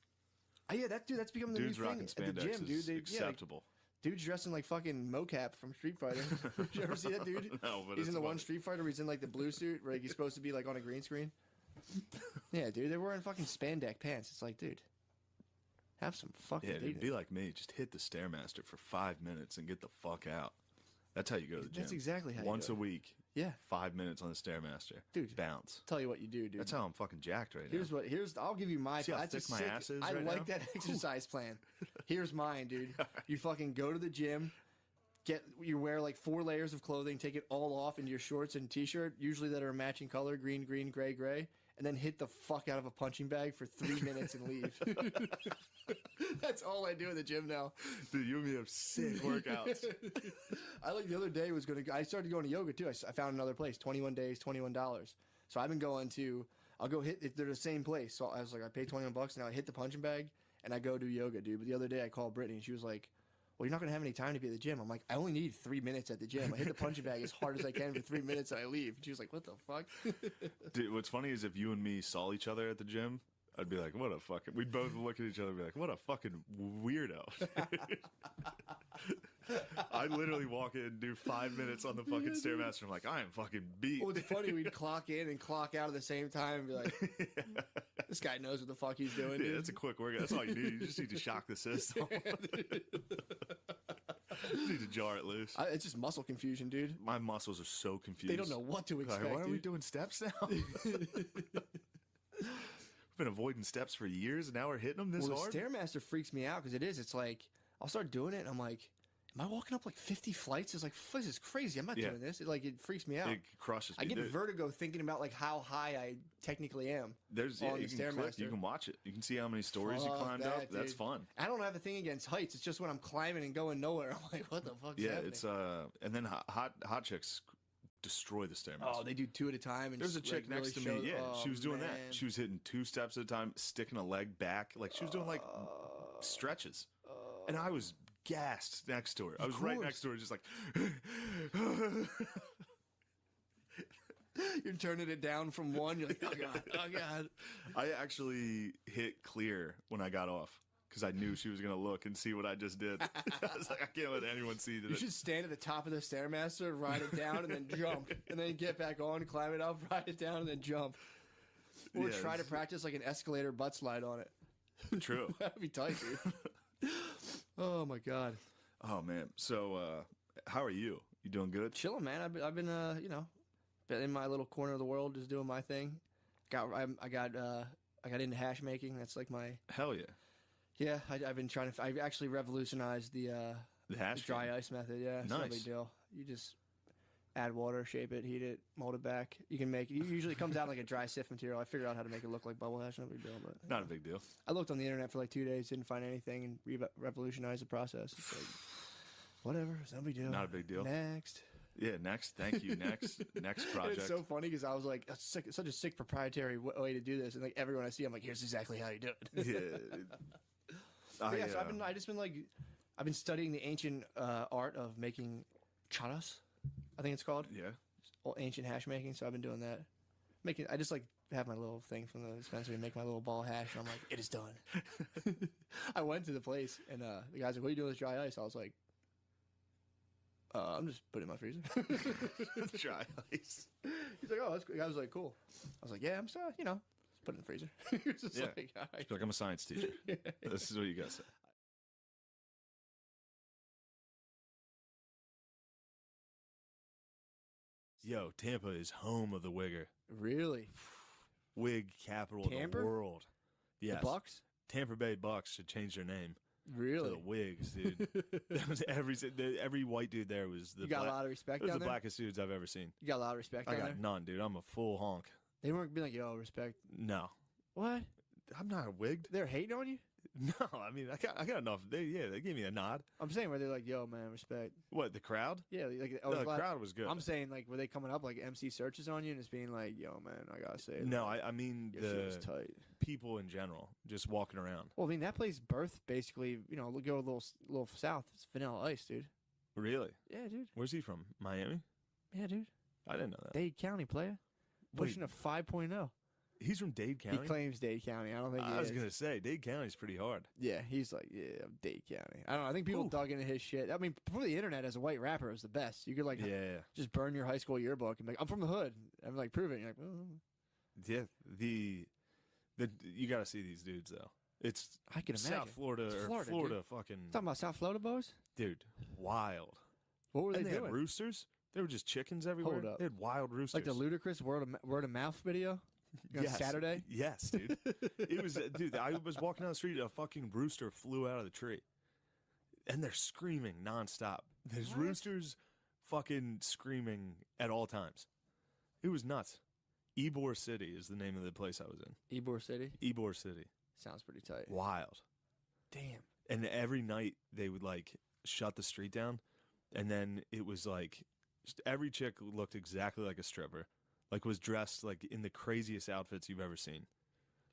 Yeah, that's becoming the Dudes new rocking thing at the spandex gym, is dude. acceptable. Dude's dressed in like fucking mocap from Street Fighter. Did you ever see that dude? No, but he's in the funny. one Street Fighter where he's in like the blue suit where like, he's supposed to be like on a green screen. Yeah, dude, they're wearing fucking spandex pants. It's like, dude, have some fucking Yeah, dignity. dude, be like me. Just hit the Stairmaster for 5 minutes and get the fuck out. That's how you go to the gym. That's exactly how you Once do a it. week. Yeah. 5 minutes on the Stairmaster. Dude. Bounce. Tell you what you do, dude. That's how I'm fucking jacked right now. I'll give you my See how that's a thick my sick, ass is I right like now? that exercise plan. Here's mine, dude. You fucking go to the gym, you wear like 4 layers of clothing, take it all off into your shorts and t-shirt, usually that are a matching color, green, gray, and then hit the fuck out of a punching bag for 3 minutes and leave. That's all I do in the gym now. Dude, you and me have sick workouts. I like the other day I started going to yoga too. I found another place, 21 days, $21. So I've been going to, I'll go hit, they're the same place. So I was like, I paid $21 and I hit the punching bag and I go do yoga, dude. But the other day I called Brittany and she was like, well, you're not going to have any time to be at the gym. I'm like, I only need 3 minutes at the gym. I hit the punching bag as hard as I can for 3 minutes and I leave. And she was like, what the fuck? Dude, what's funny is if you and me saw each other at the gym, I'd be like, what a fucking... We'd both look at each other and be like, what a fucking weirdo. I literally walk in and do 5 minutes on the fucking Stairmaster. I'm like, I am fucking beat. Well, it's funny. We'd clock in and clock out at the same time and be like, this guy knows what the fuck he's doing. Yeah, Dude. that's a quick workout. That's all you need. You just need to shock the system. You need to jar it loose. It's just muscle confusion, dude. My muscles are so confused. They don't know what to expect. Like, why are we dude. doing steps now? We've been avoiding steps for years, and now we're hitting them this hard. The Stairmaster freaks me out because it's like, I'll start doing it and I'm like, am I walking up like 50 flights? It's like, this is crazy. I'm not doing this. It freaks me out. It crushes me. I get vertigo thinking about like how high I technically am. There's on you the can click, Stairmaster. you can watch it. You can see how many stories you Fuck climbed that, up. That's dude. fun. I don't have a thing against heights. It's just when I'm climbing and going nowhere, I'm like, what the fuck's happening? It's and then hot chicks destroy the Stairmaster. Oh, they do 2 at a time. And There's a chick really next to show, me. Yeah, she was doing man. that. She was hitting 2 steps at a time, sticking a leg back. Like she was doing like stretches. And I was gassed next to her. I was right next to her, just like. You're turning it down from 1. You're like, oh god, oh god. I actually hit clear when I got off because I knew she was gonna look and see what I just did. I was like, I can't let anyone see that. You should stand at the top of the Stairmaster, ride it down, and then jump, and then get back on, climb it up, ride it down, and then jump. Or try to practice like an escalator butt slide on it. True. That'd be tight, dude. Oh my god. Oh man. So how are you? You doing good? Chilling, man. I've been been in my little corner of the world, just doing my thing. I got into hash making. That's like my Hell yeah. yeah. I've been trying to. I've actually revolutionized the hash dry game. ice method. Yeah, it's no Nice. big deal. You just add water, shape it, heat it, mold it back. You can make it. Usually it comes out like a dry sift material. I figured out how to make it look like bubble hash. No big deal. But Not a big deal. I looked on the internet for like 2 days, didn't find anything, and revolutionized the process. It's like whatever. It's no big deal. Not a big deal. Next. Yeah. Next. Thank you. Next. Next project. It's so funny because I was like, that's such a sick proprietary way to do this, and like everyone I see, I'm like, here's exactly how you do it. Yeah. But yeah, so I've been studying the ancient art of making charas, I think it's called. Yeah. Ancient hash making. So I've been doing that. I just like have my little thing from the dispensary and make my little ball hash. And I'm like, it is done. I went to the place and the guy's like, what are you doing with this dry ice? I was like, I'm just putting it in my freezer. Dry ice. He's like, oh, that's good. I was like, cool. I was like, yeah, I'm sorry, just put it in the freezer. He was just Yeah. like, all right. Just be like, I'm a science teacher. This is what you guys say. Yo, Tampa is home of the Wigger. Really? Wig capital Tampa? of the world. Yes. The Bucks? Tampa Bay Bucks should change their name. Really? To the wigs, dude. That was every white dude there was the. You got a lot of respect Those down are the there? blackest dudes I've ever seen. You got a lot of respect I down got there? none, dude. I'm a full honk. They weren't being like, yo, respect. No, What? I'm not wigged. They're hating on you? No, I mean I got enough. They gave me a nod. I'm saying where they're like, yo, man, respect. What, the crowd? Yeah, like The crowd was good. I'm saying like, were they coming up like MC searches on you and it's being like, yo, man, I gotta say it. No, I mean Your shit was the tight. people in general, just walking around. Well, I mean, that place birthed basically, you know, go a little south. It's Vanilla Ice, dude. Really? Yeah, dude. Where's he from? Miami? Yeah, dude. I didn't know that. Dade County player. Wait, Pushing a 5.0. he's from Dade County? He claims Dade County. I don't think he I was is. going to say, Dade County's pretty hard. Yeah, he's like, yeah, I'm Dade County. I don't know. I think people Ooh. dug into his shit. I mean, before the internet, as a white rapper, it was the best. You could like Yeah. just burn your high school yearbook and be like, I'm from the hood. I'm like, prove it. And you're like, Yeah, the you got to see these dudes, though. It's I can imagine. South Florida It's or Florida, Florida dude. fucking... Talking about South Florida boys? Dude, wild. What were And they they doing? had roosters. They were just chickens everywhere. Hold up. They had wild roosters. Like the ludicrous word of mouth video on Yes. Saturday? Yes, dude. It was, dude, I was walking down the street, a fucking rooster flew out of the tree. And they're screaming nonstop. There's What? roosters fucking screaming at all times. It was nuts. Ybor City is the name of the place I was in. Ybor City? Ybor City. Sounds pretty tight. Wild. Damn. And every night they would like shut the street down. And then it was like just every chick looked exactly like a stripper. Like was dressed like in the craziest outfits you've ever seen.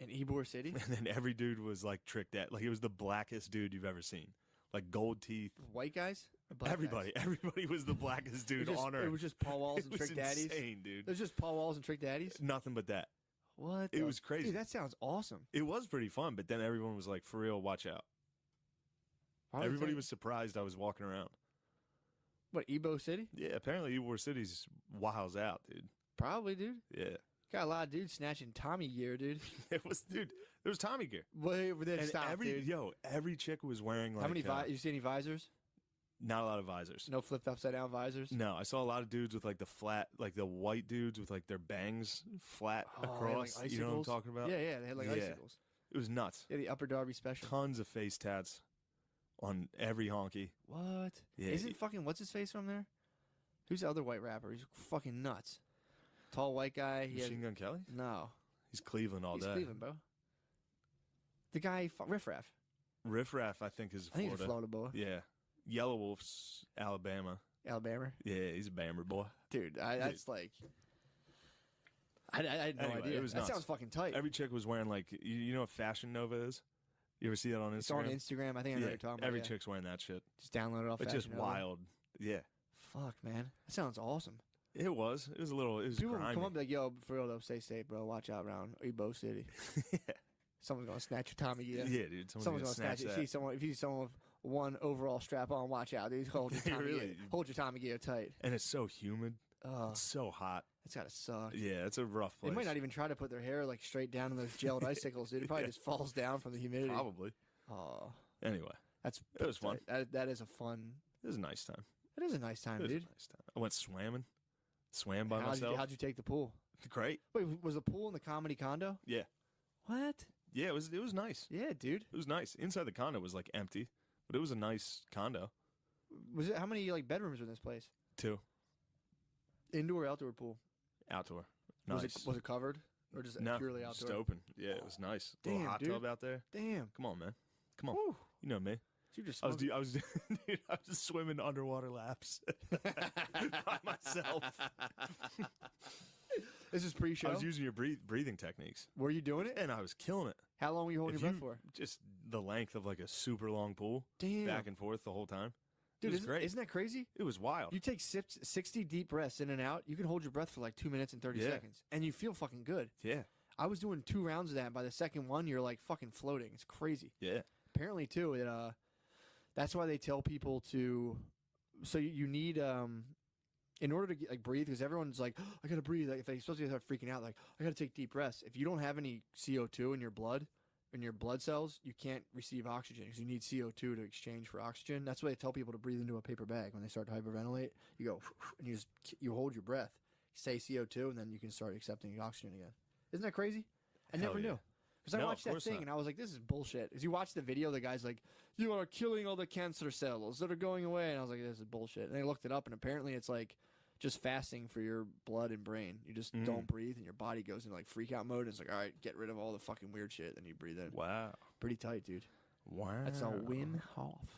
In Ybor City? And then every dude was like tricked out. Like it was the blackest dude you've ever seen. Like gold teeth. White guys? Or black Everybody. guys? Everybody was the blackest dude It was just, on earth. It was just Paul Walls It and was Trick Daddies? insane, dude. It was just Paul Walls and Trick Daddies? Nothing but that. What? It the- was crazy. Dude, that sounds awesome. It was pretty fun, but then everyone was like, for real, watch out. Probably Everybody think- was surprised I was walking around. What, Ybor City? Yeah, apparently Ybor City's wiles out, dude. Probably, dude. Yeah. Got a lot of dudes snatching Tommy gear, dude. It was, dude, there was Tommy gear. Wait, then And stop, dude. every chick was wearing like, How many you see any visors? not a lot of visors. No flipped upside down visors? No, I saw a lot of dudes with like the flat, like the white dudes with like their bangs flat Oh, they had, across. like, You know what I'm icicles? talking about? Yeah, yeah, they had like Yeah. icicles. It was nuts. Yeah, the Upper Darby special. Tons of face tats on every honky. What? Yeah. Isn't fucking what's his face from there? Who's the other white rapper? He's fucking nuts. Tall white guy. He has, Machine Gun Kelly? no, He's Cleveland all he's day. Cleveland, bro. The guy Riff Raff. Riff Raff, I think, is I think Florida. he's a Florida boy. Yeah. Yellow Wolf's Alabama. Alabama. Yeah, he's a Bammer boy. Dude, that's like. I had no Anyway, idea. it was that nuts. sounds fucking tight. Every chick was wearing like, you know what Fashion Nova is? You ever see that on Instagram? It's on Instagram. I think I know what Yeah, you're talking about. every yeah. chick's wearing that shit. Just download it off. It's just Fashion Nova. wild. Yeah. Fuck, man. That sounds awesome. It was. It was a little, it was People grimy. come up and be like, yo, for real though, stay safe, bro. Watch out around Ybor City. yeah. Someone's gonna snatch your Tommy gear. Yeah, dude. Someone's gonna gonna snatch it. that. See someone. If you see someone with one overall strap on, watch out, dude. Hold your Tommy Really? gear. Hold your Tommy gear tight. And it's so humid. Oh, It's so hot. that's gotta suck. Yeah, it's a rough They place. might not even try to put their hair like straight down in those gelled icicles, dude. It probably Yeah. just falls down from the humidity. Probably. Oh, Anyway, that's It was fun. That is a fun. it was a nice time. That is a nice It time, was a dude. nice time. I went swimming. Swam by How'd myself. you take the pool? Great. Wait, was the pool in the comedy condo? Yeah. What? Yeah, it was nice. Yeah, dude. It was nice. Inside the condo was like empty, but it was a nice condo. Was it how many like bedrooms were in this place? 2. Indoor, or outdoor pool. Outdoor. Nice. Was it covered or just no, purely outdoor? just open. Yeah, it was nice. Damn, Little hot dude. tub out there. Damn. Come on, man. Come on. Whew. You know me. So you just I was, smoked- dude, I was just swimming underwater laps by myself. This is pre-show. I was using your breathing techniques, Were you doing it? and I was killing it. How long were you holding If your you- breath for? Just the length of like a super long pool, Damn. back and forth the whole time. Dude, it was isn't, great. isn't that crazy? It was wild. You take 60 deep breaths in and out. You can hold your breath for like 2 minutes and 30 Yeah. seconds, and you feel fucking good. Yeah, I was doing 2 rounds of that. And by the second one, you're like fucking floating. It's crazy. yeah. Apparently, too, that's why they tell people to. So you need in order to get, like breathe, because everyone's like, oh, I gotta breathe. Like, if they supposed to start freaking out, like I gotta take deep breaths. If you don't have any CO2 in your blood cells, you can't receive oxygen because you need CO2 to exchange for oxygen. That's why they tell people to breathe into a paper bag when they start to hyperventilate. You go and you hold your breath, say CO2, and then you can start accepting the oxygen again. Isn't that crazy? I Hell never yeah. knew. Because I No, watched of that course thing not. and I was like, this is bullshit. As you watch the video, the guy's like, you are killing all the cancer cells that are going away. And I was like, this is bullshit. And I looked it up, and apparently it's like just fasting for your blood and brain. You just don't breathe, and your body goes into like freak out mode. And it's like, all right, get rid of all the fucking weird shit. Then you breathe in. Wow. Pretty tight, dude. Wow. That's a Wim Hof.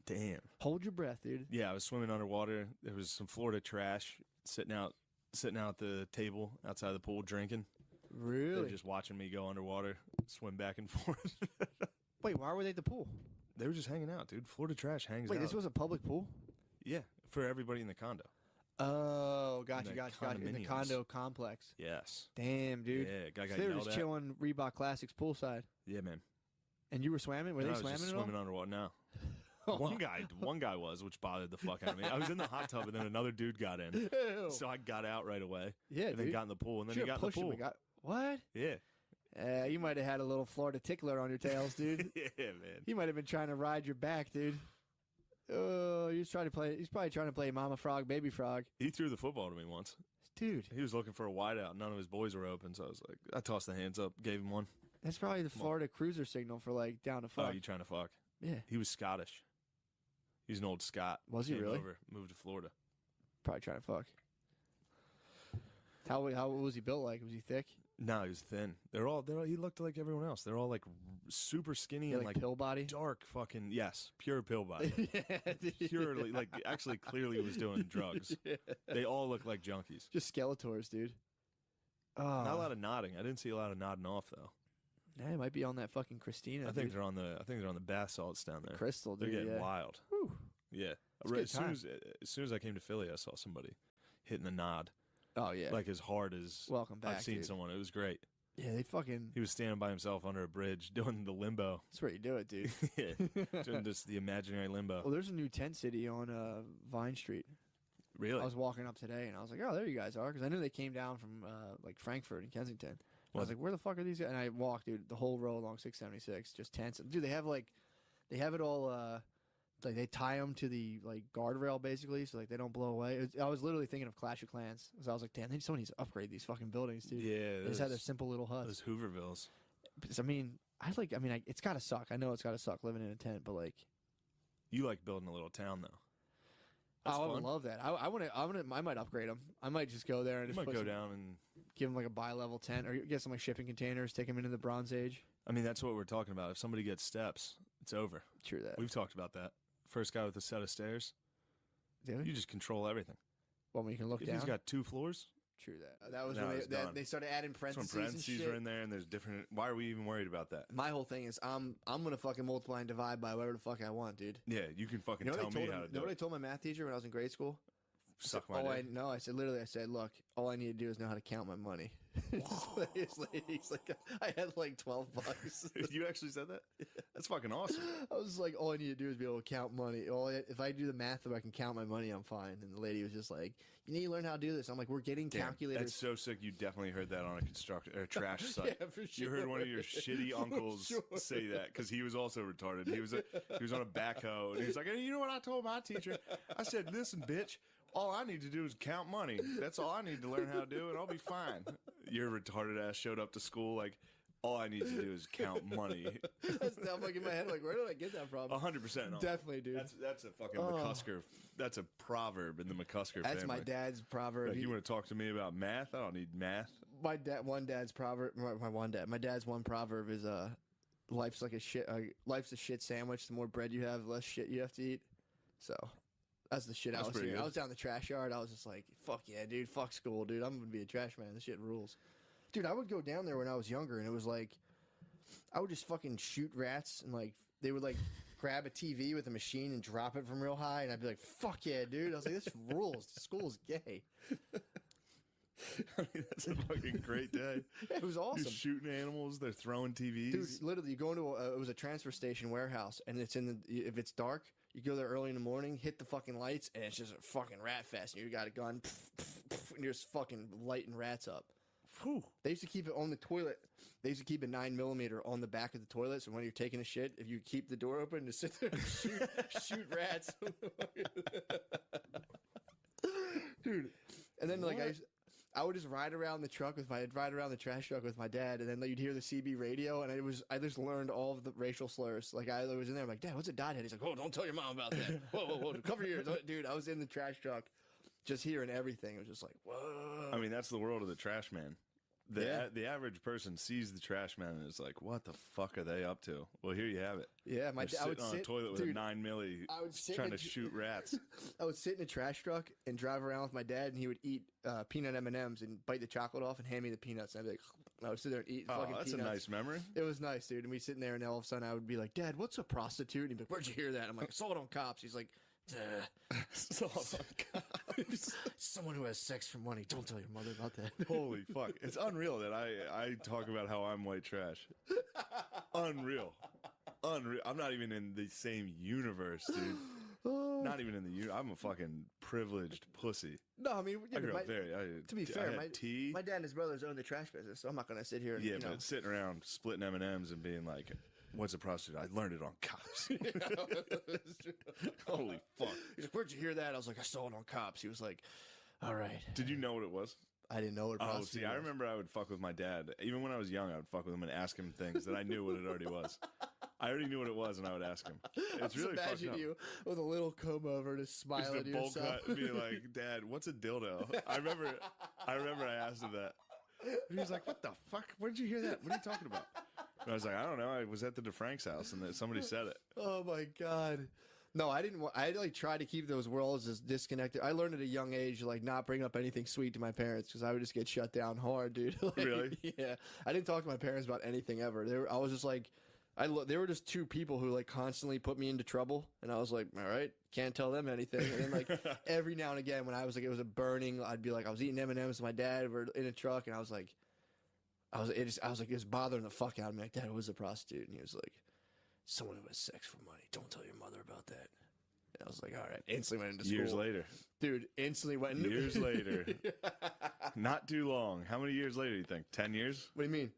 Damn. Hold your breath, dude. Yeah, I was swimming underwater. There was some Florida trash sitting out at the table outside the pool drinking. They were Really? just watching me go underwater, swim back and forth. Wait, why were they at the pool? They were just hanging out, dude. Florida trash hangs Wait, out. this was a public pool? Yeah, for everybody in the condo. Oh, gotcha, the gotcha. In the condominiums. condo complex. Yes. Damn, dude. Yeah, guy So got they were yelled just at. chilling Reebok Classics poolside. Yeah, man. And you were swimming? Were And they I was swimming just at all? swimming underwater. No. One guy was, which bothered the fuck out of me. I was in the hot tub, and then another dude got in. Ew. So I got out right away. Yeah, and then dude. got in the pool, and then he Should've got in the pushed him pool. and got- what? Yeah. You might have had a little Florida tickler on your tails, dude. Yeah, man. He might have been trying to ride your back, dude. Oh, he's probably trying to play Mama Frog, Baby Frog. He threw the football to me once. Dude, He was looking for a wideout. None of his boys were open, so I was like, I tossed the hands up, gave him one. that's probably the Florida cruiser signal for like down to Oh, fuck. you trying to fuck? Yeah, He was Scottish. He's an old Scot. Was he Came really? Over, moved to Florida. probably trying to fuck. How was he built like? Was he thick? No, he was thin. He looked like everyone else. They're all like super skinny Yeah, and like like pill body? dark fucking, yes, pure pill body. Yeah, dude. Purely, like actually clearly was doing drugs. Yeah. They all look like junkies. Just Skeletors, dude. Oh, Not a lot of nodding. I didn't see a lot of nodding off though. yeah, it might be on that fucking Christina. I think dude. they're on the bath salts down there. Crystal, They're dude. getting Yeah. wild. Whew. Yeah. It's a good As soon as I came to Philly, I saw somebody hitting the nod Oh yeah. like as hard as Welcome back. I've seen dude. someone. It was great. Yeah, they fucking. He was standing by himself under a bridge doing the limbo. That's where you do it, dude. Yeah, doing just the imaginary limbo. Well, there's a new tent city on Vine Street. Really? I was walking up today and I was like, oh, there you guys are, because I knew they came down from like Frankfurt and Kensington. And I was like, where the fuck are these guys? And I walked, dude, the whole row along 676, just tents. Dude, they have it all. Like they tie them to the like guardrail basically, so like they don't blow away. I was literally thinking of Clash of Clans, because I was like, damn, someone needs to upgrade these fucking buildings, dude. Yeah. They just had their simple little huts. Those Hoovervilles. I mean, it's gotta suck. I know it's gotta suck living in a tent, but like, You like building a little town though. That's I would fun. love that. I might upgrade them. I might just go there and You just might put go some- down and. give them like a bi-level tent, or get some like shipping containers, take them into the Bronze Age. I mean, that's what we're talking about. If somebody gets steps, it's over. True that. We've talked about that. First guy with a set of stairs, Do we? you just control everything. Well, when you can look If down. he's got 2 floors, True that. That was No, when it's done. they started adding that's when parentheses, and parentheses shit. are in there, and there's different. Why are we even worried about that? My whole thing is I'm gonna fucking multiply and divide by whatever the fuck I want, dude. Yeah, you can fucking You know tell what I me told how him? to You know do what I it. told my math teacher when I was in grade school? Suck my dick. I said, look, all I need to do is know how to count my money. He's like, I had like $12. You actually said that? That's fucking awesome. I was like, all I need to do is be able to count money. If I do the math where I can count my money, I'm fine. And the lady was just like, you need to learn how to do this. I'm like, we're getting Damn, calculators. that's so sick. You definitely heard that on a construction or a trash site. Yeah, for You heard one of your sure. shitty uncles Sure. say that because he was also retarded. He was on a backhoe and he was like, "Hey, you know what I told my teacher? I said, listen, bitch, all I need to do is count money. That's all I need to learn how to do, and I'll be fine." Your retarded ass showed up to school like, all I need to do is count money. I'm like in my head, like, where did I get that from? 100%. Definitely, dude. That's a fucking Oh. McCusker. That's a proverb in the McCusker That's family. my dad's proverb. Like, you want to talk to me about math? I don't need math. My dad's proverb. My dad's one proverb is life's like a shit. Life's a shit sandwich. The more bread you have, the less shit you have to eat. So that's the shit I That's was pretty hearing. good. I was down in the trash yard. I was just like, fuck yeah, dude. Fuck school, dude. I'm gonna be a trash man. This shit rules. Dude, I would go down there when I was younger, and it was like, I would just fucking shoot rats, and like they would like grab a TV with a machine and drop it from real high, and I'd be like, fuck yeah, dude. I was like, this rules. School's gay. I mean, that's a fucking great day. It was awesome. You're shooting animals. They're throwing TVs. Dude, literally, you go into it was a transfer station warehouse, and it's if it's dark, you go there early in the morning, hit the fucking lights, and it's just a fucking rat fest. And you got a gun, and you're just fucking lighting rats up. Whew. They used to keep it on the toilet. They used to keep a 9mm on the back of the toilet, so when you're taking a shit, if you keep the door open, to sit there and shoot rats. Dude, and then like I would just ride around the trash truck with my dad, and then you'd hear the CB radio, and I just learned all of the racial slurs. Like I was in there, I'm like, Dad, what's a dot head? He's like, oh, don't tell your mom about that. Whoa, cover your ears, dude. I was in the trash truck, just hearing everything. It was just like, whoa. I mean, that's the world of the trash man. The average person sees the trash man and is like, "What the fuck are they up to?" Well, here you have it. Yeah, I would sit on a toilet with a 9 milli, trying to shoot rats. I would sit in a trash truck and drive around with my dad, and he would eat peanut M&Ms and bite the chocolate off and hand me the peanuts. And I'd be like, I would sit there and eat fucking that's peanuts. a nice memory. It was nice, dude. And we sitting there, and all of a sudden, I would be like, Dad, what's a prostitute? And he'd be like, where'd you hear that? I'm like, I saw it on Cops. He's like, someone who has sex for money. Don't tell your mother about that. Holy fuck. It's unreal that I talk about how I'm white trash. Unreal. I'm not even in the same universe, dude. Not even in the I'm a fucking privileged pussy. No, I mean, I grew up very. to be fair, my dad and his brothers own the trash business, so I'm not going to sit here and, but sitting around splitting M&Ms and being like, what's a prostitute? I learned it on Cops. Holy fuck. He's like, where'd you hear that? I was like, I saw it on Cops. He was like, all right. Did you know what it was? I didn't know what a prostitute was. I remember I would fuck with my dad. Even when I was young, I would fuck with him and ask him things that I knew what it already was. I already knew what it was, and I would ask him. It's really fucked up. Imagine you with a little comb over, just smiling to yourself. Bowl cut, being like, Dad, what's a dildo? I remember I asked him that. And he was like, what the fuck? Where did you hear that? What are you talking about? And I was like, I don't know. I was at the DeFrank's house, and somebody said it. Oh, my God. No, I didn't. I tried to keep those worlds as disconnected. I learned at a young age, not bring up anything sweet to my parents because I would just get shut down hard, dude. Really? Yeah. I didn't talk to my parents about anything ever. I was just like, they were just two people who constantly put me into trouble, and I was like, all right, can't tell them anything. And then every now and again, when I was it was a burning, I'd be like, I was eating M&Ms with my dad. We're in a truck, and I was like, it was bothering the fuck out of me. Like, Dad, who was a prostitute? And he was like, someone who has sex for money. Don't tell your mother about that. And I was like, all right. Instantly went into school. Years later. Dude, instantly went into Years later. Not too long. How many years later do you think? 10 years? What do you mean?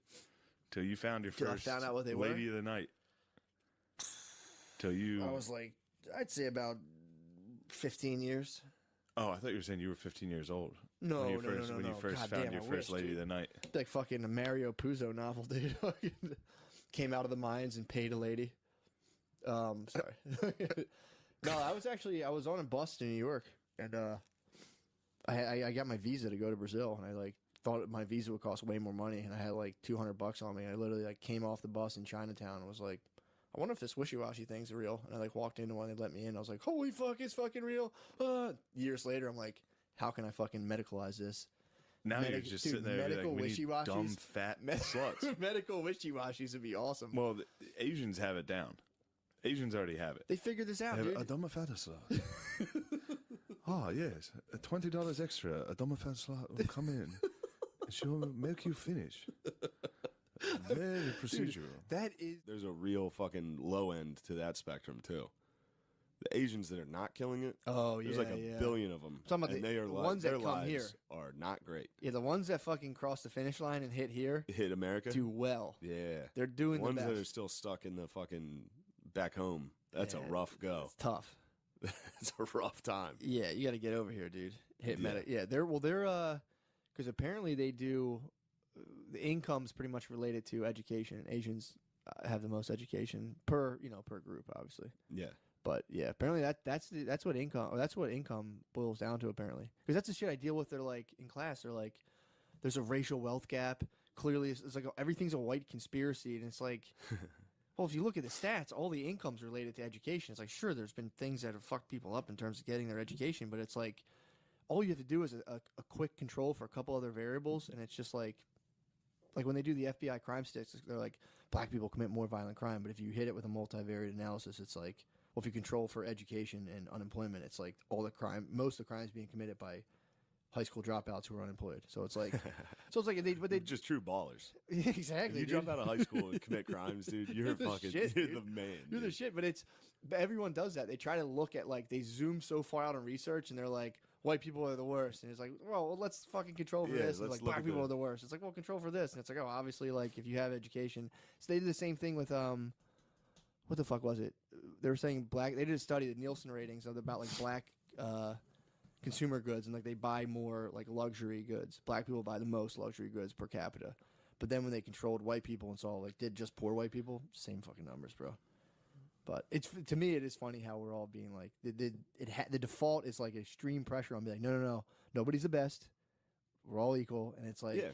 Till you found your first I found out what they lady of the night. Till you... I was like, I'd say about 15 years. Oh, I thought you were saying you were 15 years old. No, when you no. first found your first lady of the night. Like fucking a Mario Puzo novel, dude. Came out of the mines and paid a lady. Sorry. No, I was on a bus to New York, and I got my visa to go to Brazil, and I thought my visa would cost way more money, and I had $200 on me. I literally came off the bus in Chinatown and was like, I wonder if this wishy-washy thing's real. And I walked into one, they let me in. I was like, holy fuck, it's fucking real. Years later, I'm like, how can I fucking medicalize this? Now you're just sitting there medical like, we need dumb, fat sluts. Medical wishy-washies would be awesome. Well, the Asians have it down. Asians already have it. They figured this out, dude. A dumb, fat slut. Oh, yes. $20 extra. A dumb, fat slut will come in. And she'll make you finish. Very procedural. There's a real fucking low end to that spectrum too. The Asians that are not killing it. Oh yeah, there's a billion of them. I'm talking about the ones that come here are not great. Yeah, the ones that fucking cross the finish line and hit here, hit America, do well. Yeah, they're doing ones the best. that are still stuck in the fucking back home. That's a rough go. It's tough. It's a rough time. Yeah, you got to get over here, dude. They're because apparently they do. The income's pretty much related to education. Asians have the most education per group, obviously. Yeah. But yeah, apparently that's what income boils down to. Apparently, because that's the shit I deal with. They're in class. They're like, there's a racial wealth gap. Clearly, it's like everything's a white conspiracy, and it's like, well, if you look at the stats, all the income's related to education. It's like, sure, there's been things that have fucked people up in terms of getting their education, but it's like, all you have to do is a quick control for a couple other variables, and it's just like when they do the FBI crime sticks, they're like, black people commit more violent crime. But if you hit it with a multivariate analysis, it's like, well, if you control for education and unemployment, it's like most of the crimes being committed by high school dropouts who are unemployed. So it's like, they just true ballers. Exactly. If you drop out of high school and commit crimes, dude, you're fucking shit, you're dude. the man. You're the shit. But everyone does that. They try to look at they zoom so far out on research, and they're like, white people are the worst. And it's like, well, let's fucking control for this. And it's like, black people are the worst. It's like, well, control for this. And it's like, oh, obviously, if you have education. So they did the same thing with, what the fuck was it? They were saying they did a study, the Nielsen ratings about black consumer goods, and like they buy more like luxury goods. Black people buy the most luxury goods per capita. But then when they controlled white people and saw like did just poor white people, same fucking numbers, bro. But it's to me it is funny how we're all being like the default is like extreme pressure on me like no, nobody's the best. We're all equal, and it's like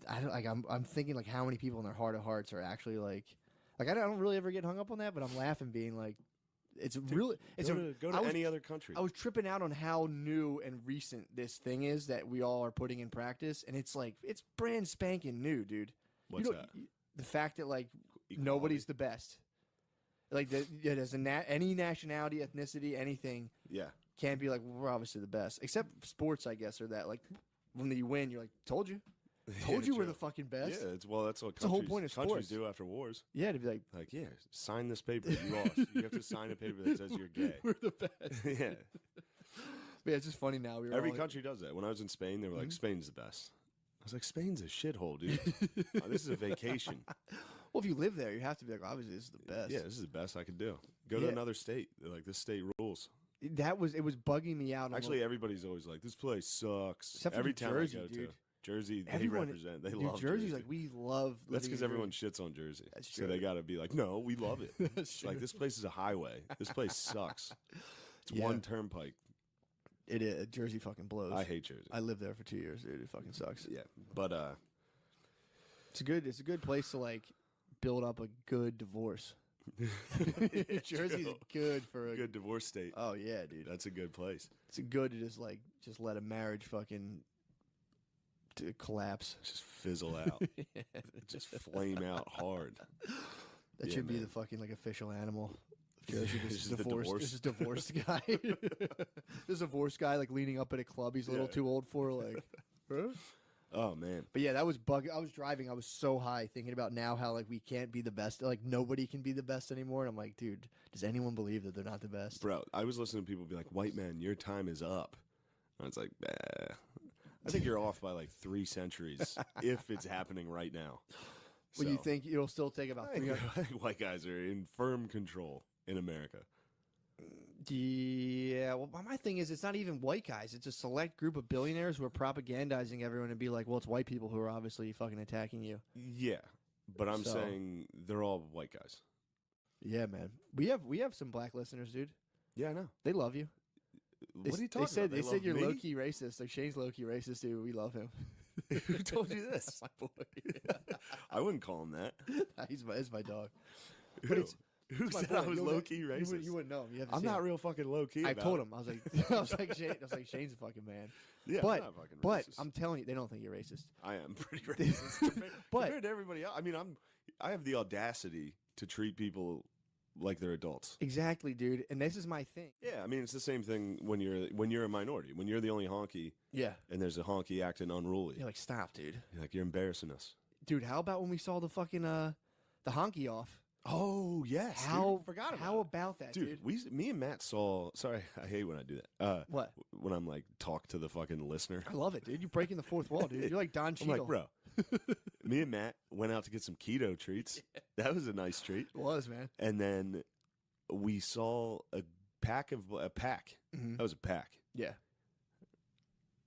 I'm thinking like how many people in their heart of hearts are actually like I don't really ever get hung up on that, but I'm laughing being like it's really go to any other country. I was tripping out on how new and recent this thing is that we all are putting in practice, and it's like it's brand spanking new, dude. What's that? The fact that like Equality. nobody's the best. Like there's any nationality, ethnicity, anything. Yeah. Can't be like well, we're obviously the best, except sports, I guess, or that like when you win, you're like told you we're the fucking best. Yeah, that's what the whole point of countries sports. do after wars. Yeah, to be like yeah, sign this paper. You lost. You have to sign a paper that says you're gay. we're the best. Yeah. But yeah, it's just funny now. Every country does that. When I was in Spain, they were like, Spain's the best. I was like, Spain's a shithole, dude. This is a vacation. Well, if you live there, you have to be like, obviously, this is the best. Yeah, this is the best I could do. Go to another state. They're like, this state rules. It was bugging me out. Actually, everybody's always like, this place sucks. Except for Every New town Jersey, I go dude. to. Jersey, they Everyone, represent. They New love Jersey's Jersey. like, we love That's living because in everyone Jersey. shits on Jersey. That's So true. they got to be like, no, we love it. That's It's like, this place is a highway. This place sucks. It's Yeah. one turnpike. It is. Jersey fucking blows. I hate Jersey. I lived there for 2 years, dude. It fucking sucks. Yeah, but It's a good place to like build up a good divorce. Jersey's good for a good divorce state. Oh yeah, dude. That's a good place. It's good to just let a marriage fucking collapse. Just fizzle out. Just flame out hard. That Yeah, should be man. the fucking like official animal of Jersey. This This is is the divorced. divorce. This is divorced guy. This divorced guy like leaning up at a club he's a little Yeah. too old for. Like, huh? Oh man. But yeah, that was I was driving. I was so high thinking about now how like we can't be the best. Like nobody can be the best anymore. And I'm like, dude, does anyone believe that they're not the best? Bro, I was listening to people be like, white man, your time is up. And I was like, bah. I think you're off by like 3 centuries if it's happening right now. Well, you So, think it'll still take about I think 300? white guys are in firm control in America. Yeah. Well, my thing is, it's not even white guys. It's a select group of billionaires who are propagandizing everyone and be like, well, it's white people who are obviously fucking attacking you. Yeah. But I'm So- saying they're all white guys. Yeah, man. We have some black listeners, dude. Yeah, I know. They love you. What are you talking about? They said love you're me? low key racist. Like Shane's low key racist, dude. We love him. Who told you this? My boy. I wouldn't call him that. He's my dog. Who? it's- Who It's my said boy. I was You'll low know- key You racist? wouldn't know him. You have to I'm see not him. real fucking low key. I about told it. him. I was like, Shane's a fucking man. Yeah, But- I'm not fucking But racist. I'm telling you, they don't think you're racist. I am pretty racist But- compared to everybody else. I mean, I have the audacity to treat people like they're adults. Exactly, dude. And this is my thing. Yeah, I mean, it's the same thing when you're a minority. When you're the only honky Yeah. and there's a honky acting unruly, You're like, stop, dude. you're like, you're embarrassing us. Dude, how about when we saw the fucking the honky off? Oh yes, How forgot about How it. about that, dude? Me and Matt saw. Sorry, I hate when I do that. What? When I'm like talk to the fucking listener. I love it, dude. You're breaking the fourth wall, dude. You're like Don I'm Cheadle. like, bro. Me and Matt went out to get some keto treats. That was a nice treat. It was, man. And then we saw a pack. Mhm. That was a pack. Yeah.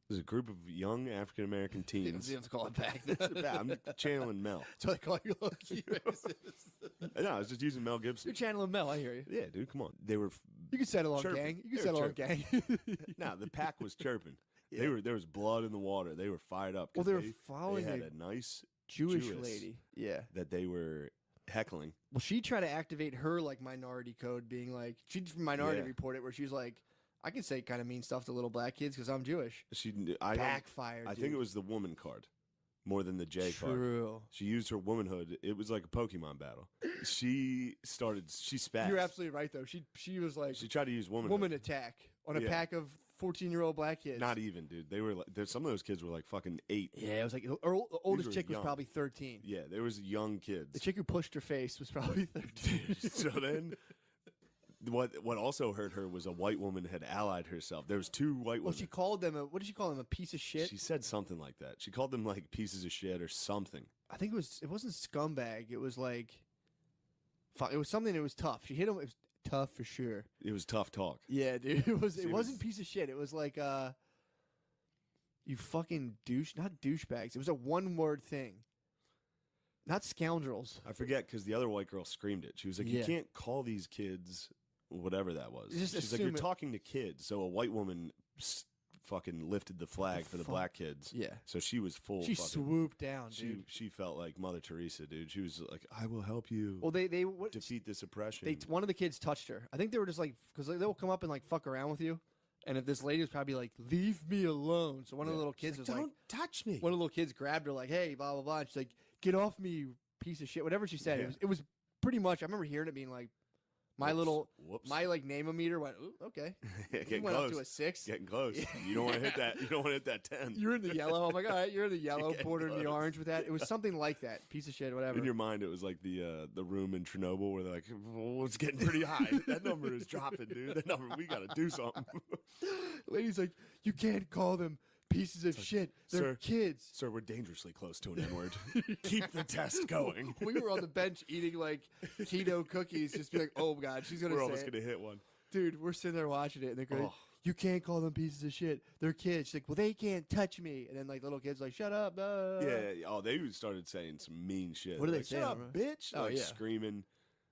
It was a group of young African American You teens. don't have to call it back. I'm channeling Mel. So I call you low-key racist. No, I was just using Mel Gibson. You're channeling Mel. I hear you. Yeah, dude, come on. They were. You can settle on Chirping. gang. You can They settle were on gang. No, the pack was chirping. Yeah. There was blood in the water. They were fired up. 'cause Well, they were following They had a a nice Jewish Jewess. lady. Yeah. that they were heckling. Well, she tried to activate her like minority code, being like she did Minority Yeah. Report it, where she's like, I can say kind of mean stuff to little black kids because I'm Jewish. Backfired. I think it was the woman card more than the J card. True. She used her womanhood. It was like a Pokemon battle. She spat. You're absolutely right though. She was like She tried to use womanhood. woman attack on a Yeah. pack of 14-year-old black kids. Not even, dude. They were like, some of those kids were like fucking 8. Yeah, it was like the oldest were chick was young. probably 13. Yeah, there was young kids. The chick who pushed her face was probably 13. So then, what also hurt her was a white woman had allied herself. There was 2 white Well, women. she called them what did she call them? A piece of shit. She said something like that. She called them like pieces of shit or something. I think it wasn't scumbag. It was like, fuck. It was something that was tough. She hit him. tough for sure. It was tough talk. Yeah, dude. It wasn't piece of shit. It was like you fucking not douchebags. It was a one-word thing. Not scoundrels. I forget because the other white girl screamed it. She was like, "You can't call these kids whatever that was." She's like, "You're talking to kids." So a white woman fucking lifted the flag for the black kids. Yeah. So she was full. She swooped down, dude. She felt like Mother Teresa, dude. She was like, "I will help you." Well, they defeat this oppression. One of the kids touched her. I think they were just like, because they'll come up and like fuck around with you. And if this lady was probably like, "Leave me alone," so one of the little kids was like, "Don't touch me." One of the little kids grabbed her like, "Hey, blah blah blah." And she's like, "Get off me, you piece of shit." Whatever she said, it was pretty much. I remember hearing it being like, my like name-o-meter went, "Ooh, okay." Getting went close. up to a 6. Getting close. You don't want to hit that. You don't want to hit that 10. You're in the yellow. I'm like, all right, you're in the yellow, border in the orange with that. It was something like that. Piece of shit, whatever. In your mind, it was like the room in Chernobyl where they're like, "Oh, it's getting pretty high. That number is dropping, dude. That number, we got to do something." Lady's like, "You can't call them pieces of shit. They're kids." Sir, we're dangerously close to an N-word. Keep the test going. We were on the bench eating like keto cookies, just be like, "Oh God, she's gonna." We're say almost it. gonna hit one, dude. We're sitting there watching it, and they're going, "You can't call them pieces of shit. They're kids." She's like, "Well, they can't touch me." And then like little kids like, "Shut up!" Yeah. Oh, they started saying some mean shit. What did they say? "Shut up, bitch!" Oh, like yeah. screaming.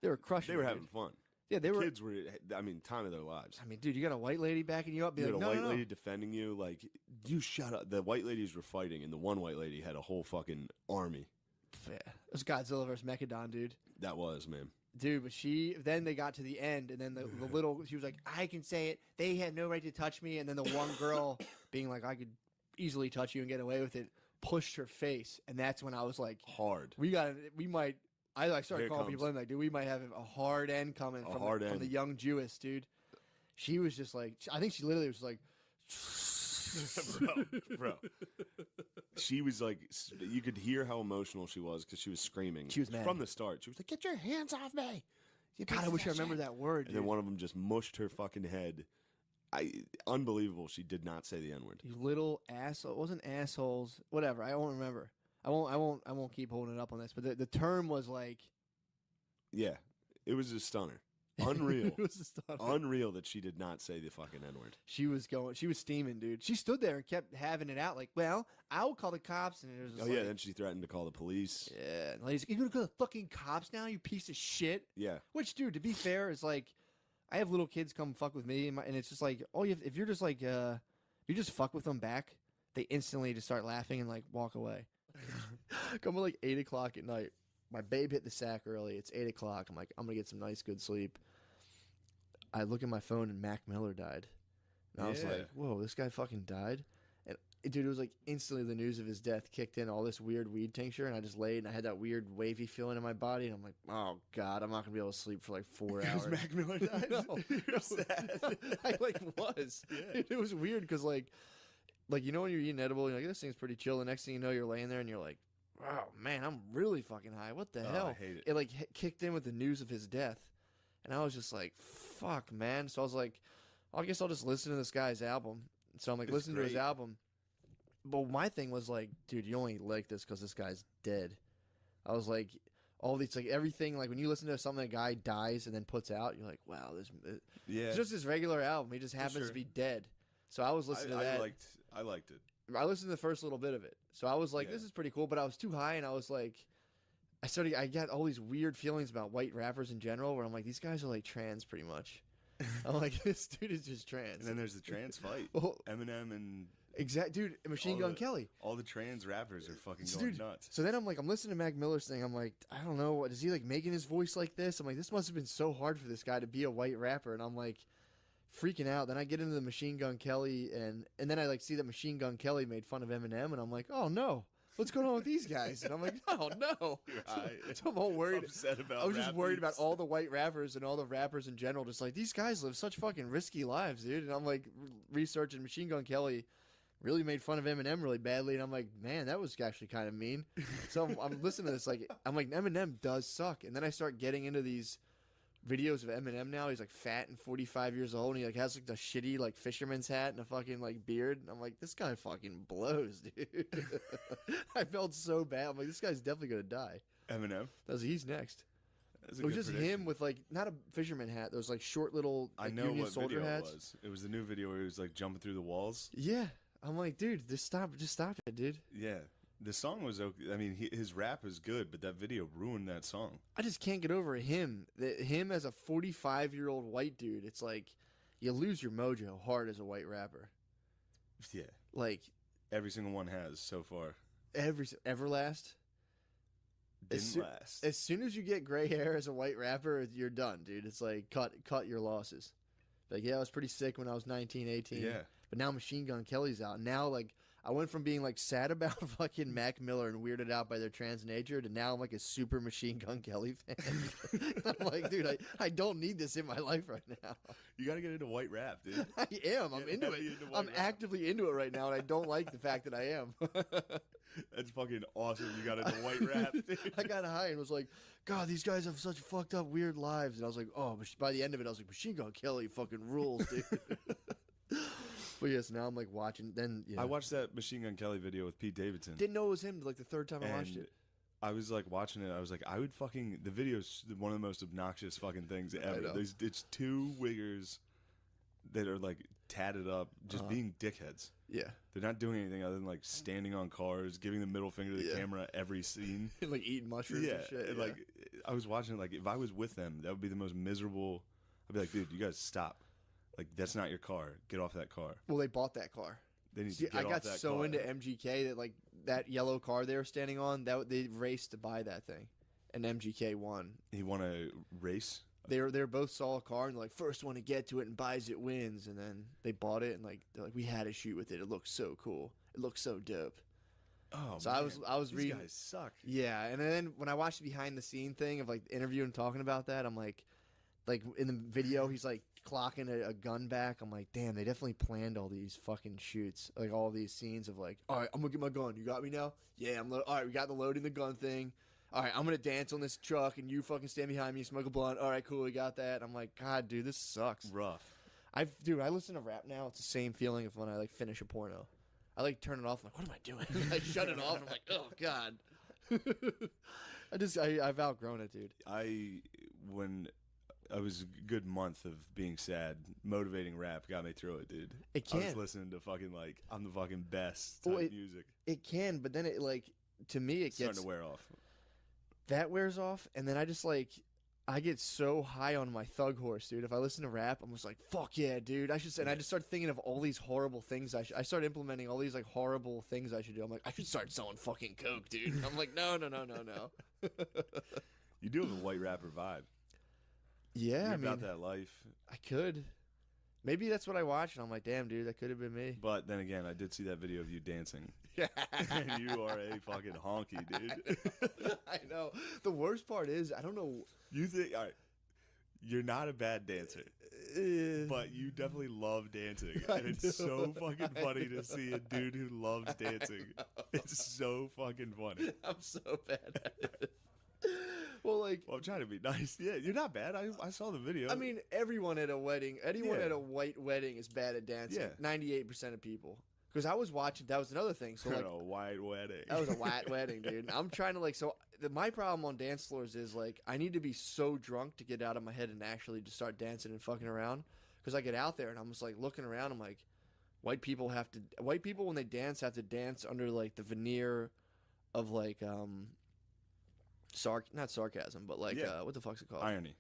They were crushing. They were it, having dude. fun. Yeah, they were. Kids were. I mean, time of their lives. I mean, dude, you got a white lady backing you up. You Be had like, a white no. lady defending you. Like, you shut up. The white ladies were fighting, and the one white lady had a whole fucking army. Yeah, it was Godzilla versus Megalodon, dude. That was, man. Dude, but then they got to the end, and then the little, she was like, "I can say it. They have no right to touch me." And then the one girl being like, "I could easily touch you and get away with it," pushed her face, and that's when I was like, hard. We might. I started calling comes. people in like, dude, we might have a hard end coming from the young Jewess, dude. She was just like, I think she literally was like, bro. She was like, you could hear how emotional she was because she was screaming. She was mad from the start. She was like, "Get your hands off me!" God, I wish I remember that word. And then one of them just mushed her fucking head. Unbelievable. She did not say the N-word. You little asshole. It wasn't assholes. Whatever. I won't remember. I won't keep holding it up on this. But the term was like, yeah, it was a stunner. Unreal. It was a stunner. Unreal that she did not say the fucking N-word. She was steaming, dude. She stood there and kept having it out like, "Well, I'll call the cops." And it was just then she threatened to call the police. Yeah. And the lady's like, "You're going to call the fucking cops now, you piece of shit?" Yeah. Which, dude, to be fair, is like, I have little kids come fuck with me, and it's just like, if you're just like, you just fuck with them back, they instantly just start laughing and like walk away. Come at like 8 o'clock at night. My babe hit the sack early. It's 8 o'clock. I'm like, I'm gonna get some nice good sleep. I look at my phone and Mac Miller died. And I was like, whoa, this guy fucking died? And dude, it was like instantly the news of his death kicked in, all this weird weed tincture, and I just laid and I had that weird wavy feeling in my body, and I'm like, oh God, I'm not gonna be able to sleep for like 4 hours. Mac Miller died? No. You're sad. I like was. Yeah. It was weird because like you know when you're eating edible, you're like, this thing's pretty chill. The next thing you know, you're laying there and you're like, wow, man, I'm really fucking high. What the hell? I hate it. It like kicked in with the news of his death. And I was just like, fuck, man. So I was like, I guess I'll just listen to this guy's album. So I'm like, listening to his album. But my thing was like, dude, you only like this because this guy's dead. I was like, all these, like everything, like when you listen to something a guy dies and then puts out, you're like, wow, it's just his regular album. He just happens to be dead. So I was listening to that. I liked it. I listened to the first little bit of it. So I was like, this is pretty cool. But I was too high, and I was like, I got all these weird feelings about white rappers in general where I'm like, these guys are like trans pretty much. I'm like, this dude is just trans. And then there's the trans fight. Eminem and... Dude, Machine Gun Kelly. All the trans rappers are fucking going nuts. So then I'm listening to Mac Miller's thing. I'm like, I don't know. Is he like making his voice like this? I'm like, this must have been so hard for this guy to be a white rapper. And I'm like, freaking out. Then I get into the Machine Gun Kelly, and then I like see that Machine Gun Kelly made fun of Eminem, and I'm like, oh no, what's going on with these guys? And I'm like, oh no. So I'm all worried. I was just worried about all the white rappers and all the rappers in general. Just like, these guys live such fucking risky lives, dude. And I'm like researching Machine Gun Kelly. Really made fun of Eminem really badly, and I'm like, man, that was actually kind of mean. So I'm listening to this, like, I'm like, Eminem does suck. And then I start getting into these videos of Eminem now. He's like fat and 45 years old, and he like has like the shitty like fisherman's hat and a fucking like beard. And I'm like, this guy fucking blows, dude. I felt so bad. I'm like, this guy's definitely gonna die. Eminem? He's next. It was just him with like not a fisherman hat. Those like short little like, I know Union what soldier video hats. it was. It was the new video where he was like jumping through the walls. Yeah, I'm like, dude, just stop it, dude. Yeah, the song was okay. I mean, his rap is good, but that video ruined that song. I just can't get over him. Him as a 45-year-old white dude. It's like you lose your mojo hard as a white rapper. Yeah, like every single one has so far. Everlast. Didn't last. As soon as you get gray hair as a white rapper, you're done, dude. It's like cut your losses. Like, yeah, I was pretty sick when I was 19, 18. Yeah. But now Machine Gun Kelly's out. Now, like, I went from being, like, sad about fucking Mac Miller and weirded out by their trans nature to now I'm, like, a super Machine Gun Kelly fan. I'm like, dude, I don't need this in my life right now. You got to get into white rap, dude. I am. I'm into it. I'm actively into it right now, and I don't like the fact that I am. That's fucking awesome. You got into white rap, dude. I got high and was like, God, these guys have such fucked up, weird lives. And I was like, oh, by the end of it, I was like, Machine Gun Kelly fucking rules, dude. But yes, now I'm like watching. Then I watched that Machine Gun Kelly video with Pete Davidson. Didn't know it was him like the third time I watched it. I was like watching it. I was like, I would fucking. The video's one of the most obnoxious fucking things ever. It's two wiggers that are like tatted up, just being dickheads. Yeah. They're not doing anything other than like standing on cars, giving the middle finger to the camera every scene. Like eating mushrooms and shit. And like I was watching it, like if I was with them, that would be the most miserable. I'd be like, dude, you guys stop. Like that's not your car. Get off that car. Well, they bought that car. They need to get I got off that so car. into MGK that like that yellow car they were standing on, that they raced to buy that thing. And MGK won. He won a race? They both saw a car and like first one to get to it and buys it wins, and then they bought it and like they're like we had to shoot with it. It looks so cool. It looks so dope. Oh, so man. I was reading. These guys suck. Yeah, and then when I watched the behind the scene thing of like the interview and talking about that, I'm like in the video he's like clocking a gun back. I'm like, damn, they definitely planned all these fucking shoots, like all these scenes of like, all right, I'm gonna get my gun. You got me now? Yeah, all right. We got the loading the gun thing. All right, I'm going to dance on this truck, and you fucking stand behind me and smoke a blunt. All right, cool, we got that. I'm like, God, dude, this sucks. Rough. I listen to rap now. It's the same feeling of when I, like, finish a porno. I, like, turn it off. I'm like, what am I doing? I shut it off. I'm like, oh, God. I've outgrown it, dude. When I was a good month of being sad, motivating rap got me through it, dude. It can. I was listening to fucking, like, I'm the fucking best type music. It can, but then it, like, to me, it's starting to wear off. That wears off, and then I just like I get so high on my thug horse, dude. If I listen to rap, I'm just like, fuck yeah, dude. I just start thinking of all these horrible things I start implementing all these like horrible things I should do. I'm like, I should start selling fucking coke, dude. I'm like, no. You do have a white rapper vibe. Yeah, You're about that life. I could. Maybe that's what I watched, and I'm like, damn, dude, that could have been me. But then again, I did see that video of you dancing. And you are a fucking honky, dude. I know. The worst part is, I don't know. You think, all right, you're not a bad dancer, but you definitely love dancing. And it's so fucking funny to see a dude who loves dancing. It's so fucking funny. I'm so bad at it. Well, I'm trying to be nice. Yeah, you're not bad. I saw the video. I mean, everyone at a wedding, at a white wedding is bad at dancing. Yeah. 98% of people. Because I was watching, that was another thing. So like, a white wedding. That was a white wedding, dude. I'm trying to my problem on dance floors is like, I need to be so drunk to get out of my head and actually just start dancing and fucking around. Because I get out there and I'm just like looking around. I'm like, white people when they dance have to dance under like the veneer of like, not sarcasm, but like what the fuck's it called? Irony.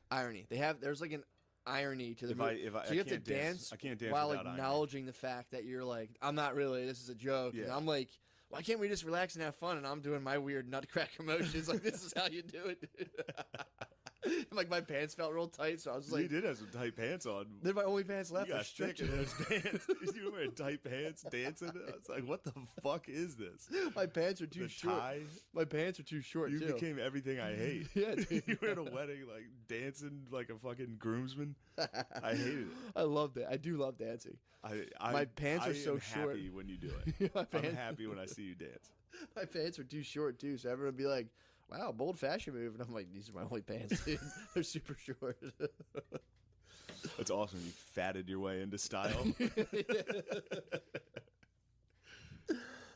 There's like an irony to the move. So you have to dance. I can't dance while without acknowledging the fact that you're like, I'm not really. This is a joke. Yeah. And I'm like, why can't we just relax and have fun? And I'm doing my weird nutcracker motions. Like this is how you do it. Like my pants felt real tight, so I was like, you did have some tight pants on. They're my only pants left. You got thick in those pants. You were wearing tight pants dancing. I was like, what the fuck is this? My pants are too short. Tie? My pants are too short. You became everything I hate. Yeah, dude. You were at a wedding like dancing like a fucking groomsman. I hated it. I loved it. I do love dancing. My pants are so short. I'm happy when you do it. I'm happy when I see you dance. My pants are too short too, so everyone would be like, wow, bold fashion move. And I'm like, these are my only pants, dude. They're super short. That's awesome. You fatted your way into style.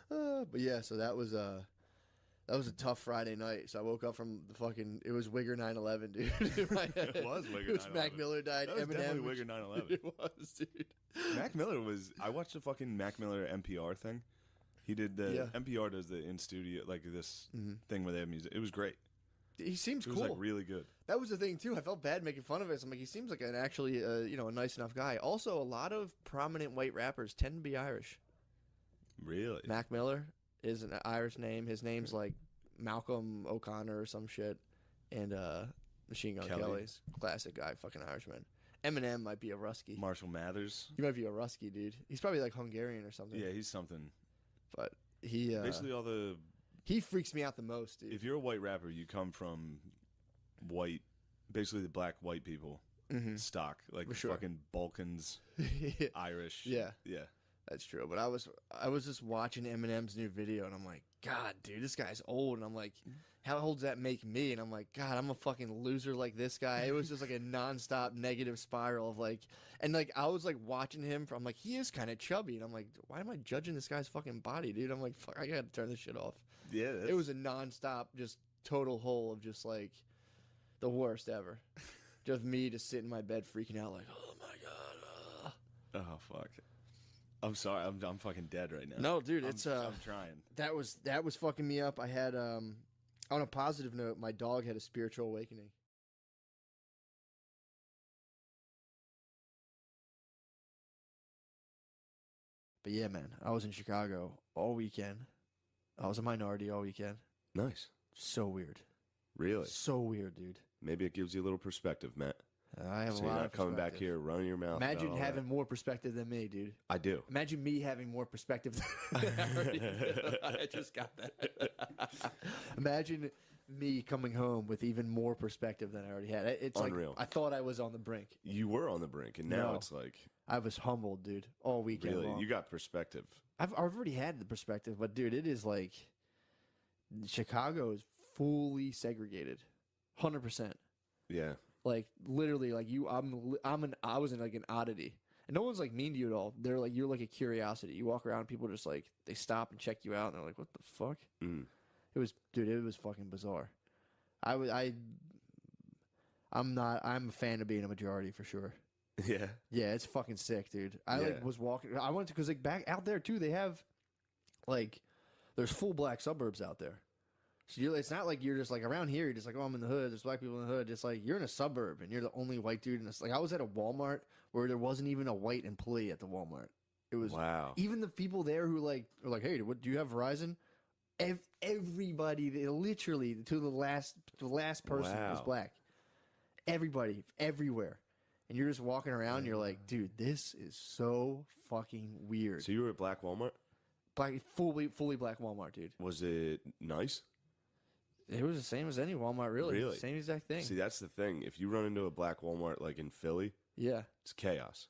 But yeah, so that was That was a tough Friday night. So I woke up from the fucking. It was Wigger 9/11, dude. It was Wigger 9/11. It was Mac Miller died. That was Eminem. definitely Wigger 9/11. It was, dude. Mac Miller was. I watched the fucking Mac Miller NPR thing. He did the NPR does the in studio like this thing where they have music. It was great. He seems It cool. was like really good. That was the thing too. I felt bad making fun of it. So I'm like, he seems like an actually, a nice enough guy. Also, a lot of prominent white rappers tend to be Irish. Really? Mac Miller is an Irish name. His name's like Malcolm O'Connor or some shit. And Machine Gun Kelly's classic guy, fucking Irishman. Eminem might be a Rusky. Marshall Mathers. He might be a Rusky, dude. He's probably like Hungarian or something. Yeah, he's something. But he basically all the. He freaks me out the most, dude. If you're a white rapper, you come from white, basically the black white people stock, like fucking Balkans, Irish. Yeah. Yeah. That's true. But I was just watching Eminem's new video, and I'm like, God, dude, this guy's old. And I'm like, how old does that make me? And I'm like, God, I'm a fucking loser like this guy. It was just like a nonstop negative spiral of like, and like I was like watching him from like he is kind of chubby, and I'm like, why am I judging this guy's fucking body, dude? I'm like, fuck, I gotta turn this shit off. Yeah, it was a nonstop, just total hole of just like the worst ever. Just me just sitting in my bed freaking out like, oh my God. Oh fuck. I'm sorry. I'm fucking dead right now. No, dude, I'm trying. That was fucking me up. I had on a positive note, my dog had a spiritual awakening. But yeah, man, I was in Chicago all weekend. I was a minority all weekend. Nice. So weird. Really? So weird, dude. Maybe it gives you a little perspective, Matt. I have so a lot you're not of coming back here running your mouth. Imagine having more perspective than me, dude. I do. Imagine me having more perspective than I already do. I just got that. Imagine me coming home with even more perspective than I already had. It's unreal. Like I thought I was on the brink. You were on the brink, and now it's like I was humbled, dude, all weekend really long. You got perspective. I've already had the perspective, but dude, it is like Chicago is fully segregated, 100%. Yeah. Like literally, like I was in like an oddity, and no one's like mean to you at all. They're like you're like a curiosity. You walk around, people just like they stop and check you out, and they're like, "What the fuck?" It was fucking bizarre. I'm a fan of being a majority for sure. Yeah. Yeah, it's fucking sick, dude. I was walking. I went to because like back out there too. They have like there's full black suburbs out there. So it's not like you're just like around here. You're just like, oh, I'm in the hood. There's black people in the hood. It's like you're in a suburb and you're the only white dude in this. Like I was at a Walmart where there wasn't even a white employee at the Walmart. It was even the people there who like were like, hey, what do you have Verizon? Everybody, they literally to the last person was black. Everybody, everywhere, and you're just walking around. And you're like, dude, this is so fucking weird. So you were at Black Walmart? Fully black Walmart, dude. Was it nice? It was the same as any Walmart, really. Really? Same exact thing. See, that's the thing. If you run into a black Walmart like in Philly, it's chaos.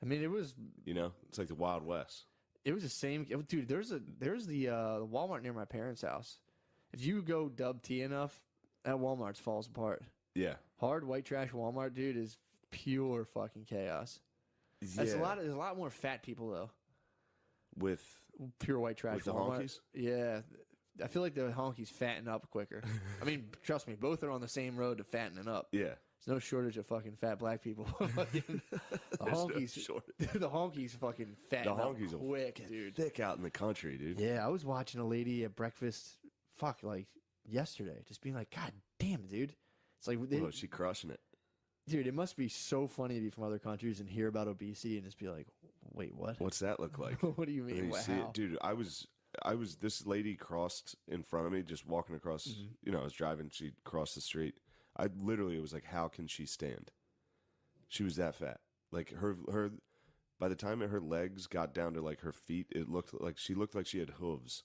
I mean, it was. It's like the Wild West. It was the same, dude. There's the Walmart near my parents' house. If you go dub tea enough, that Walmart falls apart. Yeah. Hard white trash Walmart, dude, is pure fucking chaos. Yeah. There's a lot more fat people though. With pure white trash with the Walmart. honkies? Yeah. I feel like the honkies fatten up quicker. I mean, trust me, both are on the same road to fattening up. Yeah. There's no shortage of fucking fat black people. The honkies fucking fatten up quick, dude. Thick out in the country, dude. Yeah, I was watching a lady at breakfast, like yesterday, just being like, God damn, dude. It's like, she crushing it. Dude, it must be so funny to be from other countries and hear about obesity and just be like, wait, what? What's that look like? What do you mean? Dude, I was this lady crossed in front of me, just walking across, I was driving, she crossed the street. I literally was like, how can she stand? She was that fat. Like her by the time her legs got down to like her feet, it looked like she had hooves.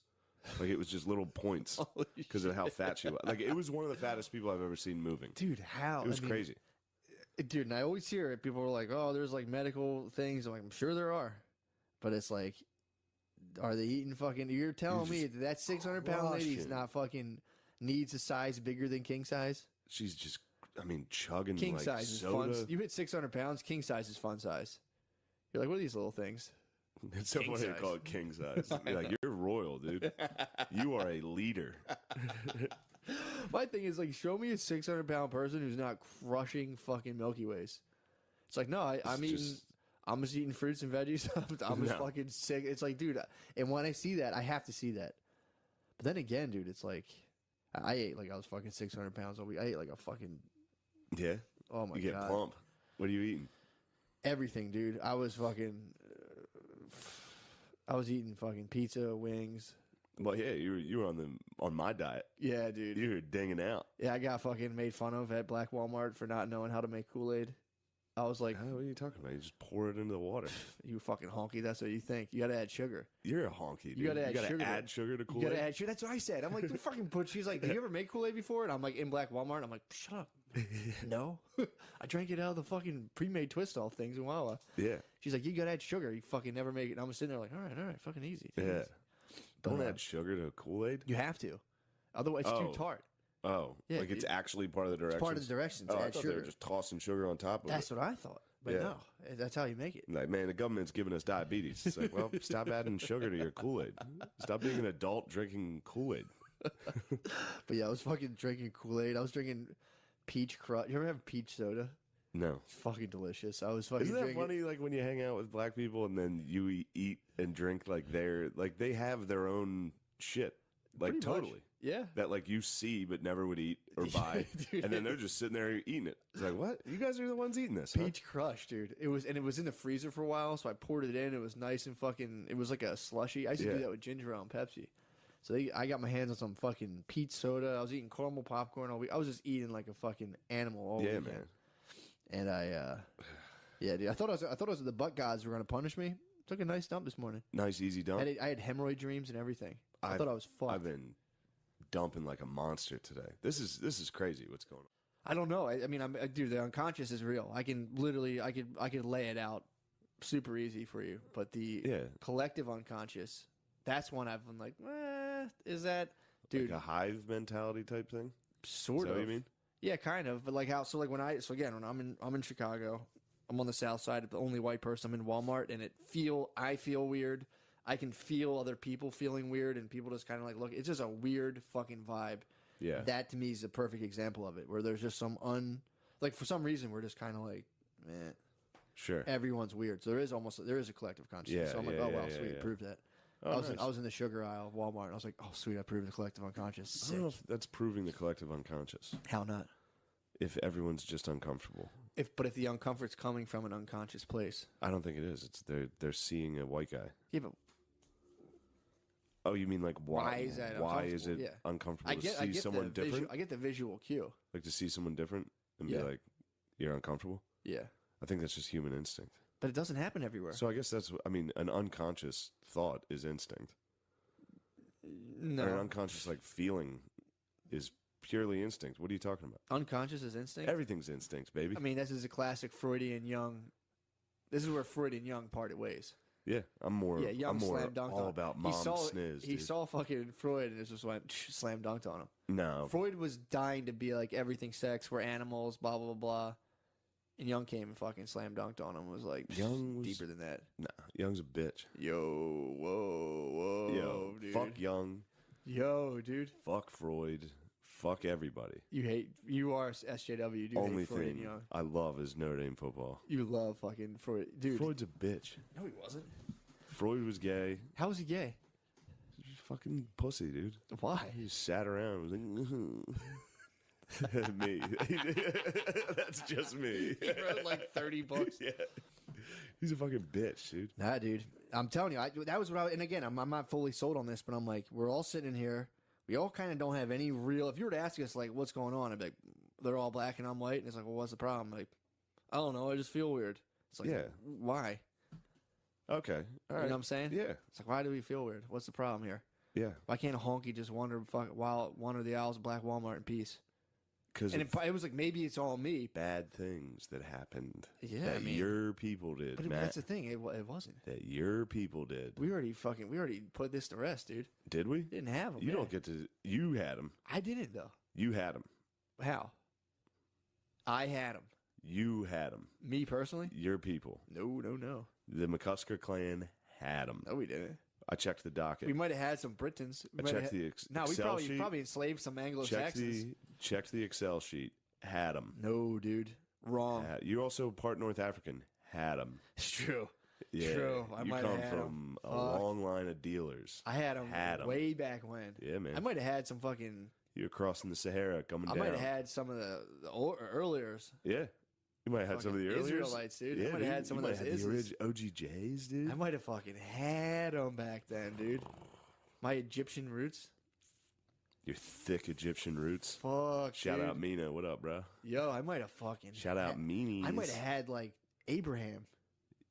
Like it was just little points because of how fat she was. Like it was one of the fattest people I've ever seen moving. Dude, how? It was crazy. Dude, and I always hear it. People are like, oh, there's like medical things. I'm like, I'm sure there are. But it's like, are they eating fucking, you're telling me that 600-pound lady's not fucking needs a size bigger than king size? She's just, chugging king like size is soda. fun. You hit 600 pounds, king size is fun size. You're like, what are these little things? It's so King funny to size. call it king size. You're like, you're royal, dude. You are a leader. My thing is, like, show me a 600-pound person who's not crushing fucking Milky Ways. It's like, no, I'm just eating fruits and veggies. I'm just fucking sick. It's like, dude, and when I see that, I have to see that. But then again, dude, it's like, I ate like I was fucking 600 pounds all week. I ate like a fucking, Yeah. oh my You get God. plump. What are you eating? Everything, dude. I was fucking, I was eating fucking pizza, wings. Well, yeah, you were on my diet. Yeah, dude. You were dinging out. Yeah, I got fucking made fun of at Black Walmart for not knowing how to make Kool-Aid. I was like, What are you talking about? You just pour it into the water. you fucking honky. That's what you think. You got to add sugar. You're a honky, dude. You gotta add sugar to You Kool-Aid. gotta add sugar. That's what I said. I'm like, don't fucking put. She's like, have you ever made Kool-Aid before? And I'm like, in Black Walmart. I'm like, shut up. No, I drank it out of the fucking pre-made twist off things in Wawa. Yeah. She's like, you gotta add sugar. You fucking never make it. And I'm sitting there like, all right, fucking easy. Yeah. Don't But, add sugar to Kool-Aid? You have to, otherwise it's too tart. Oh. Yeah, Like it's actually part of the directions? It's part of the directions. Oh, I add thought sugar. they were just tossing sugar on top of That's it. what I thought. But Yeah. no, that's how you make it. Like, man, the government's giving us diabetes. It's like, well, stop adding sugar to your Kool-Aid. Stop being an adult drinking Kool-Aid. But yeah, I was fucking drinking Kool-Aid. I was drinking peach crush. You ever have peach soda? No. It's fucking delicious. I was fucking Isn't that drinking. funny, like, when you hang out with black people and then you eat and drink, like, they have their own shit. Like, Pretty much. totally. Yeah. That, like, you see but never would eat or buy. Dude. And then they're just sitting there eating it. It's like, what? You guys are the ones eating this, huh? Peach Crush, dude. It was in the freezer for a while, so I poured it in. It was nice and fucking. It was like a slushy. I used to do Yeah. that with ginger ale and Pepsi. So I got my hands on some fucking peach soda. I was eating caramel popcorn all week. I was just eating like a fucking animal all Yeah, weekend. man. And yeah, dude. I thought it was the butt gods were gonna punish me. Took a nice dump this morning. Nice, easy dump. I had hemorrhoid dreams and everything. I thought I was fucked. I've been dumping like a monster today. This is crazy what's going on. I don't know. I mean, dude, the unconscious is real. I can literally, I could lay it out super easy for you. But the collective unconscious, that's one I've been like, is that, dude? Like a hive mentality type thing? Sort Is that of. what you mean? Yeah, kind of. But like how? So like when I'm in Chicago, I'm on the south side. The only white person. I'm in Walmart, and I feel weird. I can feel other people feeling weird, and people just kind of like look. It's just a weird fucking vibe. Yeah. That to me is a perfect example of it, where there's just some like for some reason we're just kind of like, man, Sure. everyone's weird. So there is a collective consciousness. Yeah, So I'm like, yeah, oh well, yeah, sweet, yeah. prove that. Oh, I was in the sugar aisle of Walmart, and I was like, oh sweet, I proved the collective unconscious. I Sick. don't know if that's proving the collective unconscious. How not? If everyone's just uncomfortable. But if the uncomfort's coming from an unconscious place. I don't think it is. It's they're seeing a white guy. Yeah, but Oh, you mean like why is that why is it uncomfortable? Yeah. uncomfortable to see someone different? I get the visual cue. Like to see someone different and Yeah. be like, you're uncomfortable? Yeah. I think that's just human instinct. But it doesn't happen everywhere. So I guess an unconscious thought is instinct. No. Or an unconscious like feeling is purely instinct. What are you talking about? Unconscious is instinct? Everything's instinct, baby. I mean, this is a classic Freudian Jung. This is where Freud and Jung parted ways. Yeah, I'm Jung more slam dunked all on. about He mom saw sniz. He dude. saw fucking Freud and it just went slam dunked on him. No, Freud was dying to be like everything sex, we're animals, blah blah blah blah. And Jung came and fucking slam dunked on him. Was like Jung was- deeper than that. nah, Young's a bitch. Yo, whoa, Yo, dude. fuck Young, Yo, dude. fuck Freud, fuck everybody. You are SJW. You do Only hate Freud and thing Jung. I love is Notre Dame football. You love fucking Freud, dude. Freud's a bitch. No, he wasn't. Freud was gay. How was he gay? He's a fucking pussy, dude. Why? He just sat around. Was like, me. That's just me. He wrote like 30 books. Yeah. He's a fucking bitch, dude. Nah, dude. I'm telling you, that was what I. And again, I'm not fully sold on this, but I'm like, we're all sitting in here. We all kind of don't have any real. If you were to ask us like, what's going on, I'd be like, they're all black and I'm white, and it's like, well, what's the problem? Like, I don't know. I just feel weird. It's like, Yeah. why? Okay. All right. You know what I'm saying? Yeah. It's like, why do we feel weird? What's the problem here? Yeah. Why can't a honky just wander the aisles of Black Walmart in peace? Because And it was like maybe it's all me. bad things that happened. Yeah, that I mean- your people did, But Matt. that's the thing. It wasn't. That your people did. We already put this to rest, dude. Did we? Didn't have them. You don't get to. You had them. I didn't though. You had them. How? I had them. You had them. Me personally? Your people. No. The McCusker clan Had them. No, we didn't. I checked the docket. We might have had some Britons. I checked the Excel we sheet. probably enslaved some Anglo-Saxons. Checked the Excel sheet. Had them. No, dude. Wrong. You're also part North African. Had them. It's true. Yeah, True. I you might come have had from a 'em. long line of dealers. I had them Had 'em. way back when. Yeah, man. I might have had some fucking... You're crossing the Sahara, coming I down. might have had some of the earliers. Yeah. You might have had some of the Fucking earlier Israelites, dude. Yeah, I might have had some of those the Izzes. OGJs, dude. I might have fucking had them back then, dude. My Egyptian roots. Your thick Egyptian roots. Fuck, Shout dude. out Mina. What up, bro? Yo, I might have fucking... Shout out Meanies. I might have had, like, Abraham.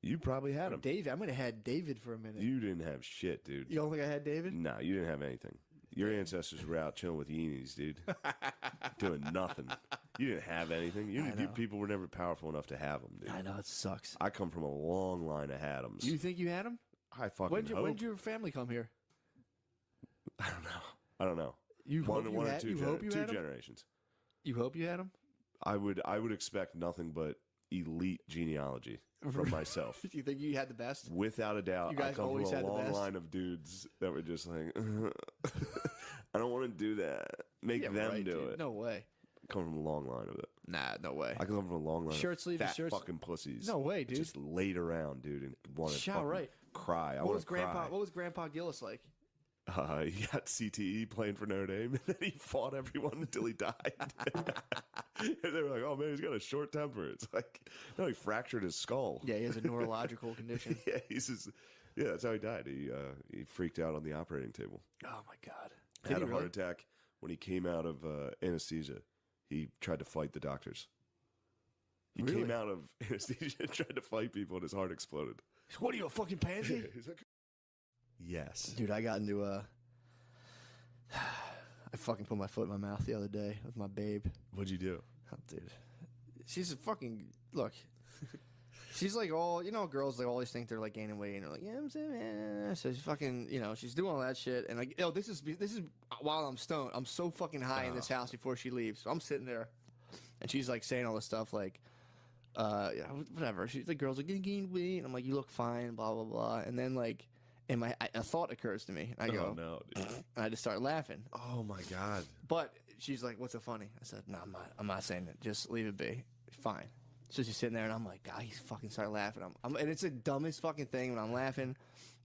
You probably had Or him. David. I might have had David for a minute. You didn't have shit, dude. You don't think I had David? No, you didn't have anything. Your ancestors were out chilling with yeenies, dude. Doing nothing. You didn't have anything. You people were never powerful enough to have them, dude. I know, it sucks. I come from a long line of Hadams. You think you had him? I fucking hope. When'd your family come here? I don't know. You One hope you or had, two, you hope you two had him? generations. You hope you had him? I would expect nothing but elite genealogy from myself. You think you had the best? Without a doubt, You I guys come always from a had the long best? line of dudes that were just like, I don't want to do that. Make Yeah, them right, do dude. it. No way. I come from a long line of it. Nah, no way. I come from a long line Shirt of sleeve, fat shirts- fucking pussies. No way, dude. Just laid around, dude, and wanted to Shout fucking right. cry. I What want was to cry. What was Grandpa Gillis like? He got CTE playing for Notre Dame, and then he fought everyone until he died. And they were like, "Oh man, he's got a short temper." It's like, no, he fractured his skull. Yeah, he has a neurological condition. Yeah, yeah, that's how he died. He freaked out on the operating table. Oh my god. Had a he heart really? attack when he came out of anesthesia. He tried to fight the doctors. He Really? came out of anesthesia and tried to fight people, and his heart exploded. What are you, a fucking pansy? He's like, yes. Dude, I got into I fucking put my foot in my mouth the other day with my babe. What'd you do? Oh, dude. She's a fucking... Look. She's like all... You know, girls, they always think they're like gaining weight. And they're like, yeah, I'm saying, man. So she's fucking... You know, she's doing all that shit. And like, this is while I'm stoned. I'm so fucking high in this house before she leaves. So I'm sitting there. And she's like saying all this stuff like... yeah, whatever. She's like, girls are gonna gain weight. And I'm like, you look fine, blah, blah, blah. And then like... a thought occurs to me. I go, Oh, no, dude. and I just start laughing. Oh, my God. But she's like, "What's so funny?" I said, "No, I'm not saying it. Just leave it be. Fine." So she's sitting there, and I'm like, "God, he's fucking start laughing." And it's the dumbest fucking thing when I'm laughing.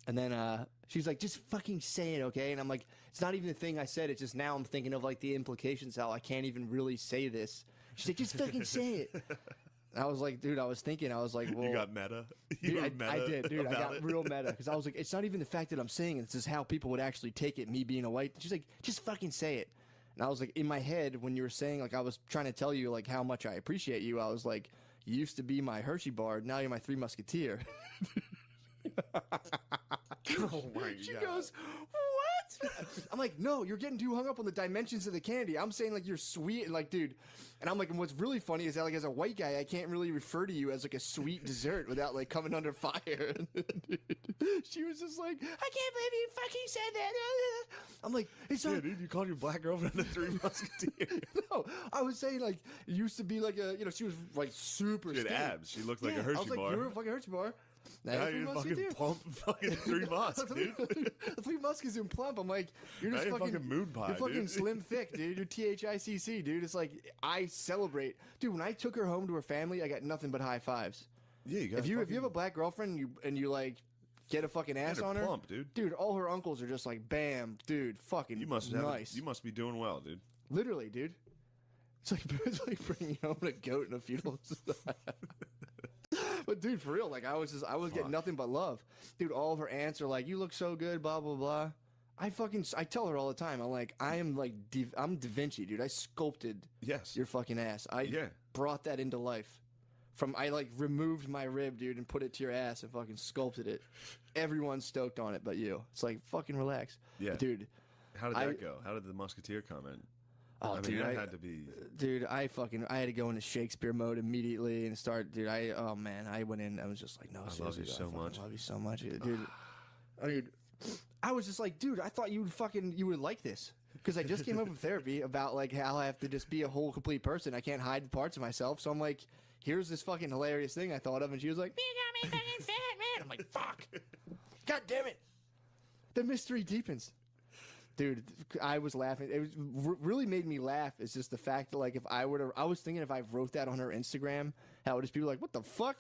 And then she's like, "Just fucking say it, okay?" And I'm like, "It's not even the thing I said. It's just now I'm thinking of like the implications how I can't even really say this." She's like, "Just fucking say it." And I was like, dude, I was like, well, You got meta? dude, You were I did, dude. I about got it? real meta because I was like, it's not even the fact that I'm saying it. It's just how people would actually take it, me being a white. She's like, just fucking say it. And I was like, in my head, when you were saying, like, I was trying to tell you, like, how much I appreciate you, I was like, you used to be my Hershey bar. Now you're my Three Musketeer. Oh, my She God. goes, what? I'm like, no, you're getting too hung up on the dimensions of the candy. I'm saying, like, you're sweet. And, like, dude. And I'm like, and what's really funny is that, like, as a white guy, I can't really refer to you as, like, a sweet dessert without, like, coming under fire. She was just like, I can't believe you fucking said that. I'm like, it's Yeah, not. dude, you called your black girlfriend the Three Musketeers. No, I was saying, like, it used to be, like, a, you know, she was, like, super She had skinny. abs. She looked like Yeah, a Hershey I was like, bar. you're a fucking Hershey bar. Now Now you're you're Three fucking Musketeer. plump, fucking Three Musk, dude. The Three Muskets and plump. I'm like, you're Now just you're fucking, fucking moon pie, you're fucking dude. slim thick, dude. You're THICC, dude. It's like I celebrate, dude. When I took her home to her family, I got nothing but high fives. Yeah, you got If you have a black girlfriend and you like get a fucking ass on her, plump, dude. all her uncles are just like, bam, dude, fucking You must nice. You must be doing well, dude. Literally, dude. It's like bringing home a goat in a funeral. But dude, for real, like I was getting nothing but love, dude. All of her aunts are like, "You look so good," blah blah blah. I tell her all the time. I'm like, I'm Da Vinci, dude. I sculpted Yes. your fucking ass. I Yeah. brought that into life. I like removed my rib, dude, and put it to your ass and fucking sculpted it. Everyone's stoked on it, but you. It's like fucking relax, Yeah. dude. How did that go? How did the Musketeer come in? Oh, I mean, dude, that had to be. Dude, I had to go into Shakespeare mode immediately and start, dude. Oh man, I went in. I was just like, no, I seriously, love you so fucking much. Love you so much, dude. I was just like, dude, I thought you would like this because I just came up with therapy about like how I have to just be a whole complete person. I can't hide parts of myself. So I'm like, here's this fucking hilarious thing I thought of, and she was like, you got me fucking fat, man. I'm like, fuck. God damn it. The mystery deepens. Dude, I was laughing. It was really made me laugh. It's just the fact that, like, if I were to, I was thinking if I wrote that on her Instagram, how would just be like, what the fuck?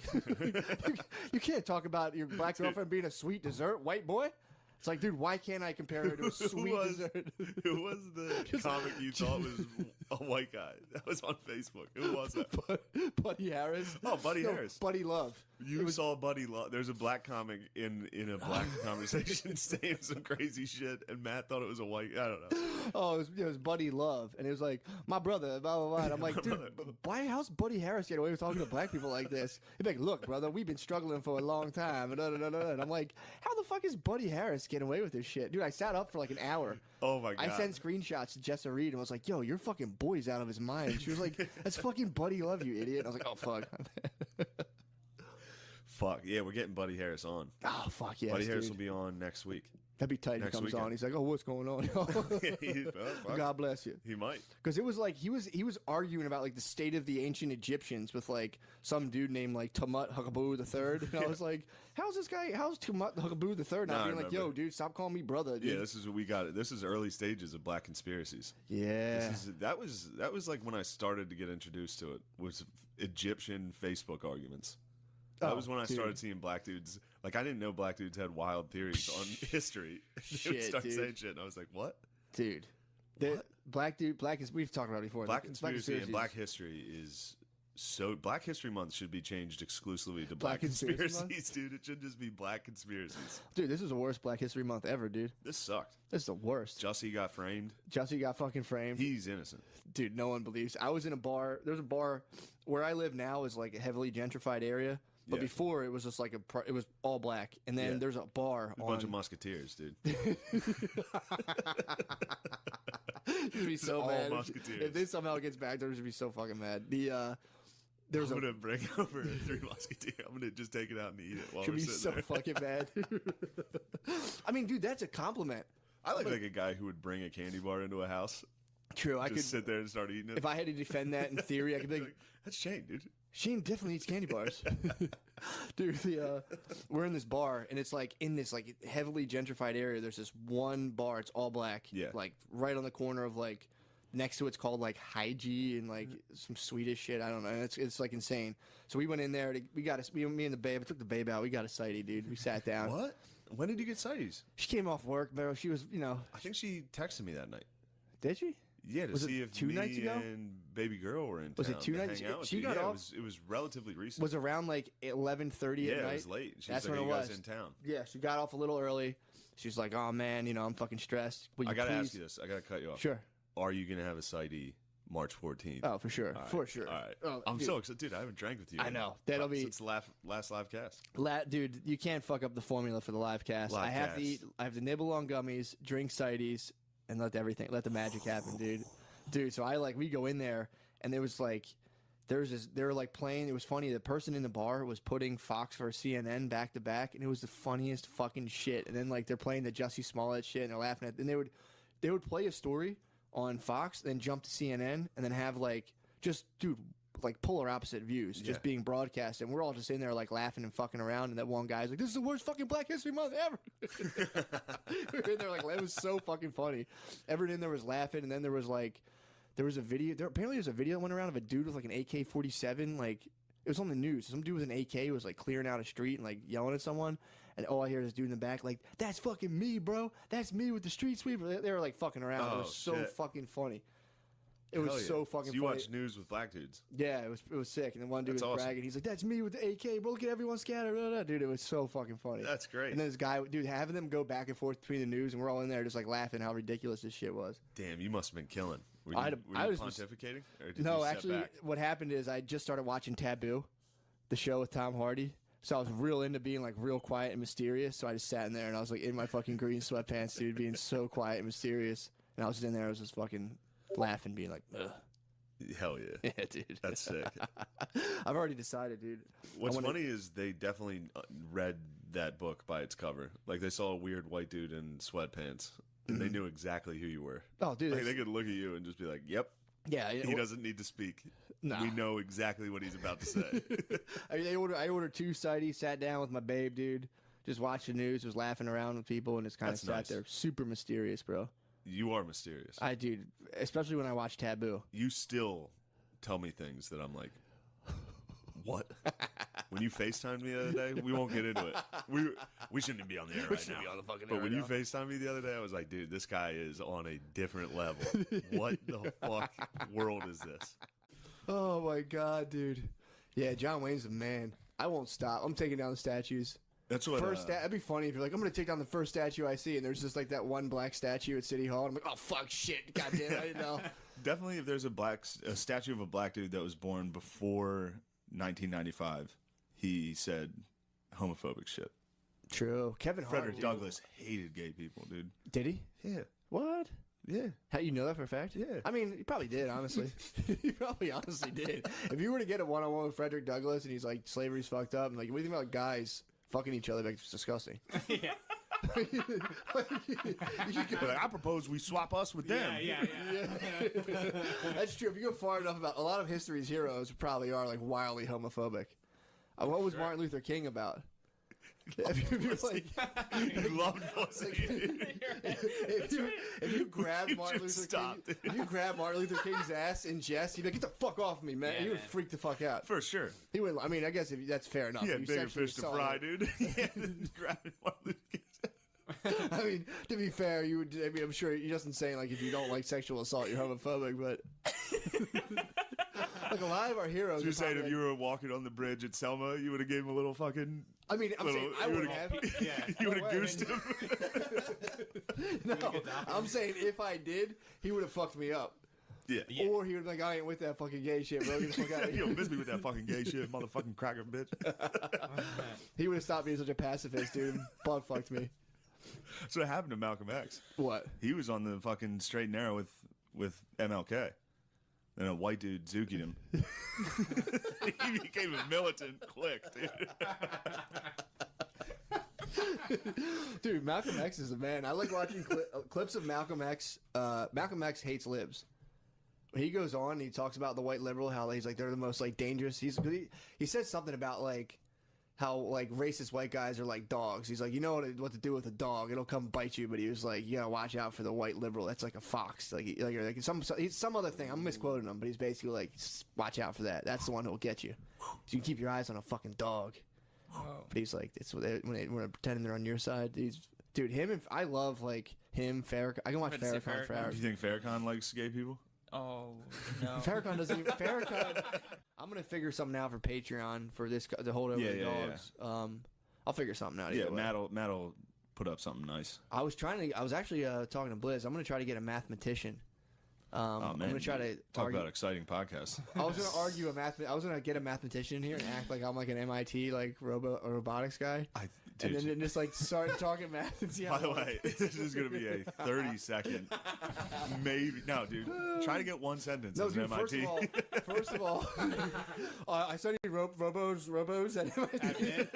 you can't talk about your black girlfriend being a sweet dessert, white boy. It's like, dude, why can't I compare her to a sweet dessert? Who was the comic you thought was a white guy? That was on Facebook. Who was that? Buddy Harris. Oh, Buddy Harris. Buddy Love. You saw Buddy Love. There's a black comic in a black conversation saying some crazy shit, and Matt thought it was a white. I don't know. Oh, it was Buddy Love, and it was like, my brother, blah, blah, blah. And I'm like, dude, why, how's Buddy Harris get away with talking to black people like this? He'd be like, look, brother, we've been struggling for a long time. And I'm like, how the fuck is Buddy Harris getting away with this shit? Dude, I sat up for like an hour. Oh, my God. I sent screenshots to Jessa Reed and was like, yo, your fucking boy's out of his mind. She was like, that's fucking Buddy Love, you idiot. And I was like, oh, fuck. Fuck. Yeah, we're getting Buddy Harris on. Oh, fuck, yes, Buddy Harris dude. will be on next week. That'd be tight if he comes on. He's like, oh, what's going on? God bless you. He might. Because it was like he was arguing about like the state of the ancient Egyptians with like some dude named like Tumut Huckaboo III. And I was like, how's Tumut Huckaboo III not being like, yo, dude, stop calling me brother, dude. Yeah, this is what we got. This is early stages of black conspiracies. Yeah. That was like when I started to get introduced to it, was Egyptian Facebook arguments. That was when I started seeing black dudes. Like, I didn't know black dudes had wild theories on history. They would start saying shit, and I was like, what? Dude. We've talked about it before. Black conspiracy and black history is so... Black History Month should be changed exclusively to black conspiracies, dude. It should just be black conspiracies. Dude, this is the worst Black History Month ever, dude. This sucked. This is the worst. Jussie got framed. Jussie got fucking framed. He's innocent. Dude, no one believes. I was in a bar. There's a bar where I live now is like a heavily gentrified area. But before, it was just like it was all black. And then there's a bar a bunch of musketeers, dude. You'd be so all mad. Musketeers. If this somehow gets back, they're going to be so fucking mad. I'm going to bring over 3 musketeers. I'm going to just take it out and eat it while we're sitting so there. fucking mad. I mean, dude, that's a compliment. I like a guy who would bring a candy bar into a house. True, I could sit there and start eating it. If I had to defend that in theory, I could be like, that's Shane, dude. Shane definitely eats candy bars. Dude, we're in this bar, and it's like in this like heavily gentrified area. There's this one bar. It's all black. Yeah. Like right on the corner of like next to it's called like Hygie and like some Swedish shit. I don't know. And it's like insane. So we went in there. Me and the babe. I took the babe out. We got a sighty, dude. We sat down. What? When did you get sighties? She came off work, bro. She was, I think she texted me that night. Did she? Yeah, to see if 2 nights ago? And baby girl were in town. Was it 2 nights ago? She got off. It was relatively recent. Was around like 11:30 at night. Yeah, it was late. That's like, when it was. In town. Yeah, she got off a little early. She's like, "Oh man, I'm fucking stressed." I gotta ask you this. I gotta cut you off. Sure. Are you gonna have a sighty March 14th? Oh, for sure. For sure. All right. Oh, I'm so excited, dude. I haven't drank with you. I know. That'll be since the last live cast. Dude, you can't fuck up the formula for the live cast. I have to nibble on gummies, drink cides, and let the magic happen, dude. Dude, so we go in there, and there was like, they were like playing. It was funny. The person in the bar was putting Fox for CNN back to back, and it was the funniest fucking shit. And then like they're playing the Jussie Smollett shit, and they're laughing at. And they would play a story on Fox, then jump to CNN, and then have like just like polar opposite views just being broadcast, and we're all just in there like laughing and fucking around. And that one guy's like, "This is the worst fucking Black History Month ever." We were in there like it was so fucking funny. Everyone in there was laughing, and then there was a video. Apparently, there's a video that went around of a dude with like an AK-47. Like it was on the news. Some dude with an AK was like clearing out a street and like yelling at someone. And all I hear is this dude in the back like, "That's fucking me, bro. That's me with the street sweeper." They were like fucking around. It was so fucking funny. It was so fucking funny. You watch news with black dudes. Yeah, it was sick. And then one dude was bragging. He's like, "That's me with the AK, bro. Look at everyone scattered." Dude, it was so fucking funny. That's great. And then this guy, dude, having them go back and forth between the news, and we're all in there just like laughing how ridiculous this shit was. Damn, you must have been killing. Were you pontificating? Or did no, you actually, back? What happened is I just started watching Taboo, the show with Tom Hardy. So I was real into being like real quiet and mysterious. So I just sat in there and I was like in my fucking green sweatpants, dude, being so quiet and mysterious. And I was just in there, I was just fucking laughing, being like, ugh. Hell yeah. Yeah, dude. That's sick. I've already decided, dude. What's funny is they definitely read that book by its cover. Like they saw a weird white dude in sweatpants and they knew exactly who you were. Oh, dude. Like, they could look at you and just be like, "Yep. Yeah. He doesn't need to speak. No. We know exactly what he's about to say." I mean, I ordered 2 cities, sat down with my babe, dude. just watched the news, was laughing around with people, and just kind of That's sat nice. there. Super mysterious, bro. You are mysterious. Dude, especially when I watch Taboo. You still tell me things that I'm like, what? When you FaceTimed me the other day, we won't get into it. We shouldn't be on the air right now. Be on the fucking But air when right you now. FaceTimed me the other day, I was like, dude, this guy is on a different level. What the fuck world is this? Oh my god, dude. Yeah, John Wayne's a man. I won't stop. I'm taking down the statues. That's what. That'd be funny if you're like, I'm gonna take down the first statue I see, and there's just like that one black statue at City Hall. And I'm like, oh fuck, shit, goddamn, I didn't know. Definitely, if there's a statue of a black dude that was born before 1995, he said homophobic shit. True. Kevin Hart. Frederick Douglass hated gay people, dude. Did he? Yeah. What? Yeah. How you know that for a fact? Yeah. I mean, he probably did, honestly. He probably honestly did. If you were to get a one-on-one with Frederick Douglass and he's like, slavery's fucked up, and like, what do you think about guys fucking each other? Like, it's disgusting. Yeah. Like, I propose we swap us with them. Yeah. That's true. If you go far enough about a lot of history's heroes, probably are like wildly homophobic. What was Martin Luther King about? If you're like, He loved pussy. if you grab Martin just Luther King, stopped. if you grab Martin Luther King's ass in jest, he'd be like, "Get the fuck off me, man!" Yeah, he would man. freak the fuck out. For sure. He would. I mean, I guess if that's fair enough. He If had you bigger sexually fish to assault fry, him. dude. He had to grab Martin Luther King. I mean, to be fair, you would. I mean, I'm sure you're just saying like if you don't like sexual assault, you're homophobic. But like a lot of our heroes. So you're are saying probably if you were walking on the bridge at Selma, you would have gave him a little fucking. I mean, I'm saying I you would would've- have. Yeah. You would have way. goosed him. No, I'm saying if I did, he would have fucked me up. Yeah. Or he would be like, I ain't with that fucking gay shit, bro. Get the fuck out of You here. don't miss me with that fucking gay shit, motherfucking cracker bitch. He would have stopped being such a pacifist, dude. and Butt fucked me. That's what happened to Malcolm X. What? He was on the fucking straight and narrow with MLK. And a white dude zookied him. He became a militant click, dude. Dude, Malcolm X is a man. I like watching clips of Malcolm X. Malcolm X hates libs. When he goes on, he talks about the white liberal, how he's like they're the most like dangerous. He said something about like how like racist white guys are like dogs. He's like, you know what to do with a dog? It'll come bite you. But he was like, you gotta watch out for the white liberal. That's like a fox. Like some other thing. I'm misquoting him, but he's basically like, watch out for that. That's the one who'll get you. So you can keep your eyes on a fucking dog. But he's like, it's when they're pretending they're on your side. Dude, him and I love like him. Farrakhan. I can watch I'm gonna say Farrakhan for Farrakhan. hours. Do you think Farrakhan likes gay people? Oh no. Farrakhan doesn't even. Farrakhan. I'm gonna figure something out for Patreon for this to hold over the dogs. I'll figure something out. Yeah, either way. Matt'll put up something nice. I was actually talking to Blizz. I'm gonna try to get a mathemaician. I'm gonna try to talk argue. about exciting podcasts. I was gonna argue I was gonna get a mathematician in here and act like I'm like an MIT like robotics guy. Dude, And then just like start talking math and see how. by the way, this is going to be a 30-second, maybe. No, dude, try to get one sentence No, as an dude. MIT. First of all, I studied robos at MIT.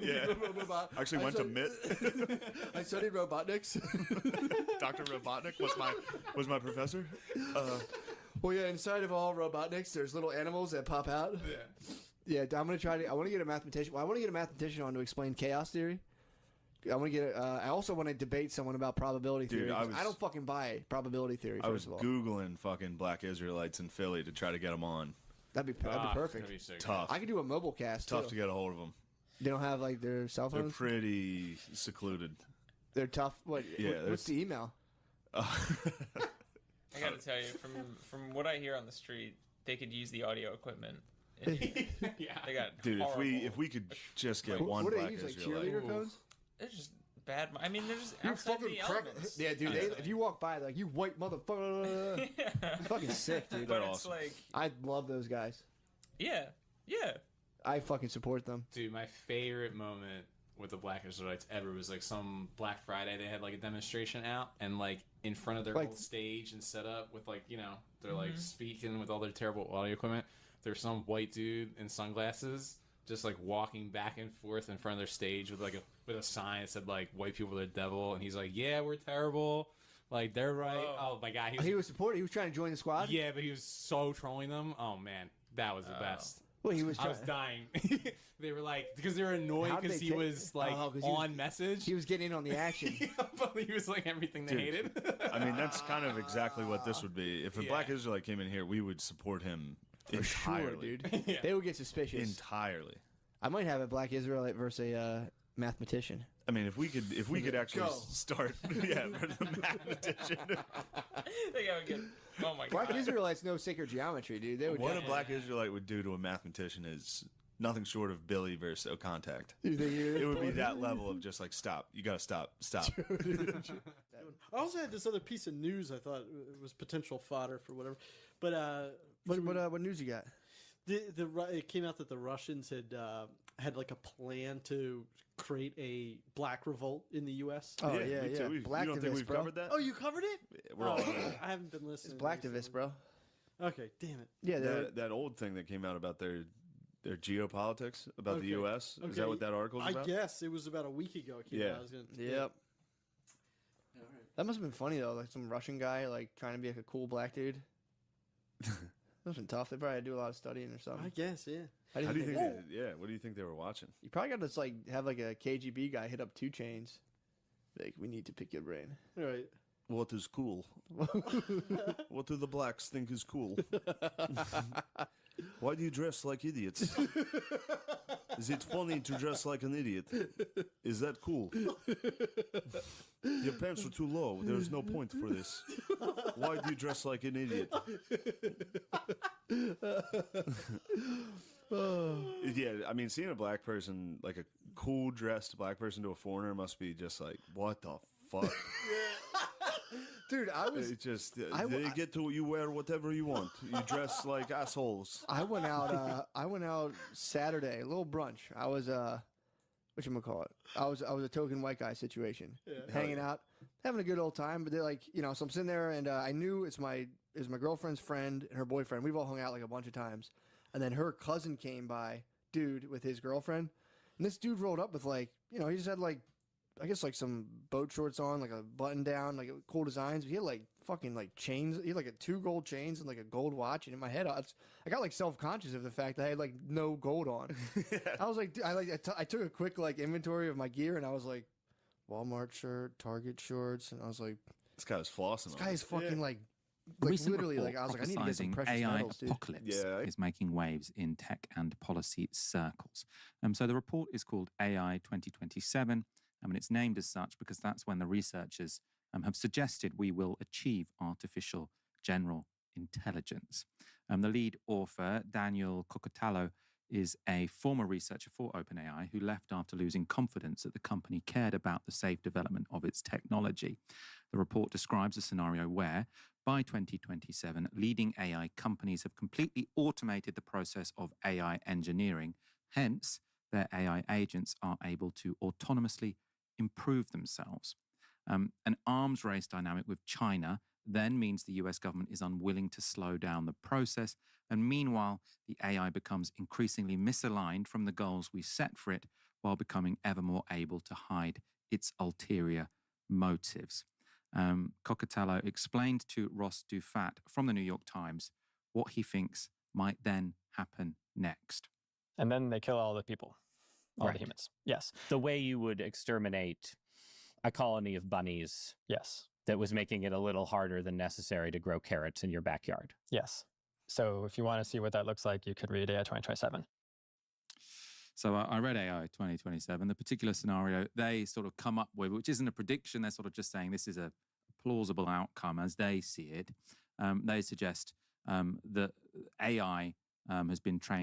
Yeah. Actually went to MIT. I studied robotics. Dr. Robotnik was my professor. Well, yeah. Inside of all robotics, there's little animals that pop out. Yeah, I'm gonna try to. I want to get a mathematician. Well, I want to get a mathematician on to explain chaos theory. I want to get. I also want to debate someone about probability Dude, theory. I I don't fucking buy probability theory. I was First of all, Googling fucking black Israelites in Philly to try to get them on. that'd be perfect. Tough. I could do a mobile cast. Tough too. to get a hold of them. They don't have like their cell They're phones. pretty secluded. They're tough. What? Yeah, What's the email? I gotta tell you, from what I hear on the street, they could use the audio equipment. Yeah. They got Dude, horrible. if we could just get one What do they black use? Like Israelite. cheerleader codes? They're just bad. I mean, they're just You outside fucking the crack. elements. Yeah, dude. If you walk by, like you white motherfucker, Yeah. it's fucking sick, dude. But They're it's awesome. like, I love those guys. yeah. I fucking support them. Dude, my favorite moment with the Black Israelites ever was like some Black Friday. They had like a demonstration out, and like in front of their Like- whole stage and set up with like they're like speaking with all their terrible audio equipment. There's some white dude in sunglasses just like walking back and forth in front of their stage with with a sign that said like white people are the devil, and he's like, yeah, we're terrible, like they're right. Whoa. Oh my god, He was supporting. He was trying to join the squad. yeah, but he was so trolling them. Oh man, that was the best. Well, he was. I was dying. They were like, because they were annoyed How'd because they he take- was like Oh, 'cause on message. He was getting in on the action. But he was like everything they Dude, hated. I mean, that's kind of exactly what this would be. If a black Israelite came in here, we would support him entirely. Sure, dude. They would get suspicious. Entirely. I might have a black Israelite versus a mathematician. I mean, if we could actually Go. start, yeah, for the mathematician. They gotta get. Oh my Black god. Israelites know sacred geometry, dude. They would. What a black Israelite would do to a mathematician is nothing short of Billy versus Contact. It would be that level of just like, stop. You gotta stop. I also had this other piece of news I thought it was potential fodder for whatever. But What news you got? it came out that the Russians had like a plan to create a black revolt in the U.S. Oh me yeah. too. You don't think we've bro. covered that? Oh, you covered it? We're all I haven't been listening. It's blacktivist, recently. bro. Okay, damn it. Yeah, that old thing that came out about their geopolitics about the Okay. U.S. Is Okay. that what that article's I about? guess it was about a week ago. It came Yeah. out. I was gonna, Yep. All right. That must have been funny though, like some Russian guy like trying to be like a cool black dude. That must have been tough. They probably had to do a lot of studying or something. I guess, yeah. How do How do you think think? What do you think they were watching? you probably got to like have like a KGB guy hit up 2 Chainz. Like, we need to pick your brain. All right. What is cool? What do the blacks think is cool? Why do you dress like idiots? Is it funny to dress like an idiot? Is that cool? Your pants are too low. There's no point for this. Why do you dress like an idiot? Yeah, I mean, seeing a black person, like a cool dressed black person to a foreigner must be just like, what the fuck? Dude, I was It just, I- they get to, you wear whatever you want. You dress like assholes. I went out Saturday, a little brunch. I was whatchamacallit? I was a token white guy situation. Hanging out, having a good old time, but they're like, so I'm sitting there and I knew it was my girlfriend's friend and her boyfriend. We've all hung out like a bunch of times. And then her cousin came by, dude, with his girlfriend. And this dude rolled up with like, he just had like, I guess like some boat shorts on, like a button down, like cool designs. But he had like fucking like chains. He had like 2 gold chains and like a gold watch. And in my head, I got like self-conscious of the fact that I had like no gold on. I was like, I took a quick like inventory of my gear and I was like, Walmart shirt, Target shorts. And I was like, This guy's flossing. this on guy it. is fucking like Recent literally report like, I was like, I need to get some prophesizing precious AI metals, dude. apocalypse Yeah. is making waves in tech and policy circles. So the report is called AI 2027, and it's named as such because that's when the researchers have suggested we will achieve artificial general intelligence. The lead author, Daniel Cocotallo, is a former researcher for OpenAI who left after losing confidence that the company cared about the safe development of its technology. The report describes a scenario where, by 2027, leading AI companies have completely automated the process of AI engineering. Hence, their AI agents are able to autonomously improve themselves. An arms race dynamic with China then means the US government is unwilling to slow down the process. And meanwhile, the AI becomes increasingly misaligned from the goals we set for it while becoming ever more able to hide its ulterior motives. Cocotallo explained to Ross Dufat from the New York Times what he thinks might then happen next. And then they kill all the people, all Right. the humans. Yes. The way you would exterminate a colony of bunnies Yes. that was making it a little harder than necessary to grow carrots in your backyard. Yes. So if you want to see what that looks like, you could read AI 2027. So I read AI 2027, the particular scenario they sort of come up with, which isn't a prediction, they're sort of just saying this is a plausible outcome as they see it. They suggest that AI has been trained